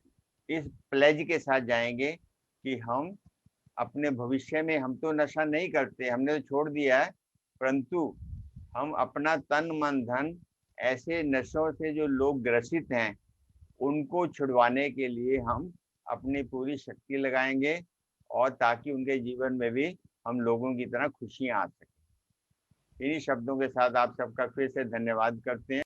प्लेज के साथ जाएंगे कि हम अपने भविष्य में, हम तो नशा नहीं करते, हमने तो छोड़ दिया है, परंतु हम अपना तन मन धन ऐसे नशों से जो लोग ग्रसित हैं उनको छुड़वाने के लिए हम अपनी पूरी शक्ति लगाएंगे, और ताकि उनके जीवन में भी हम लोगों की तरह खुशियां आ सकें। इन्हीं शब्दों के साथ आप सबका फिर से धन्यवाद करते हैं।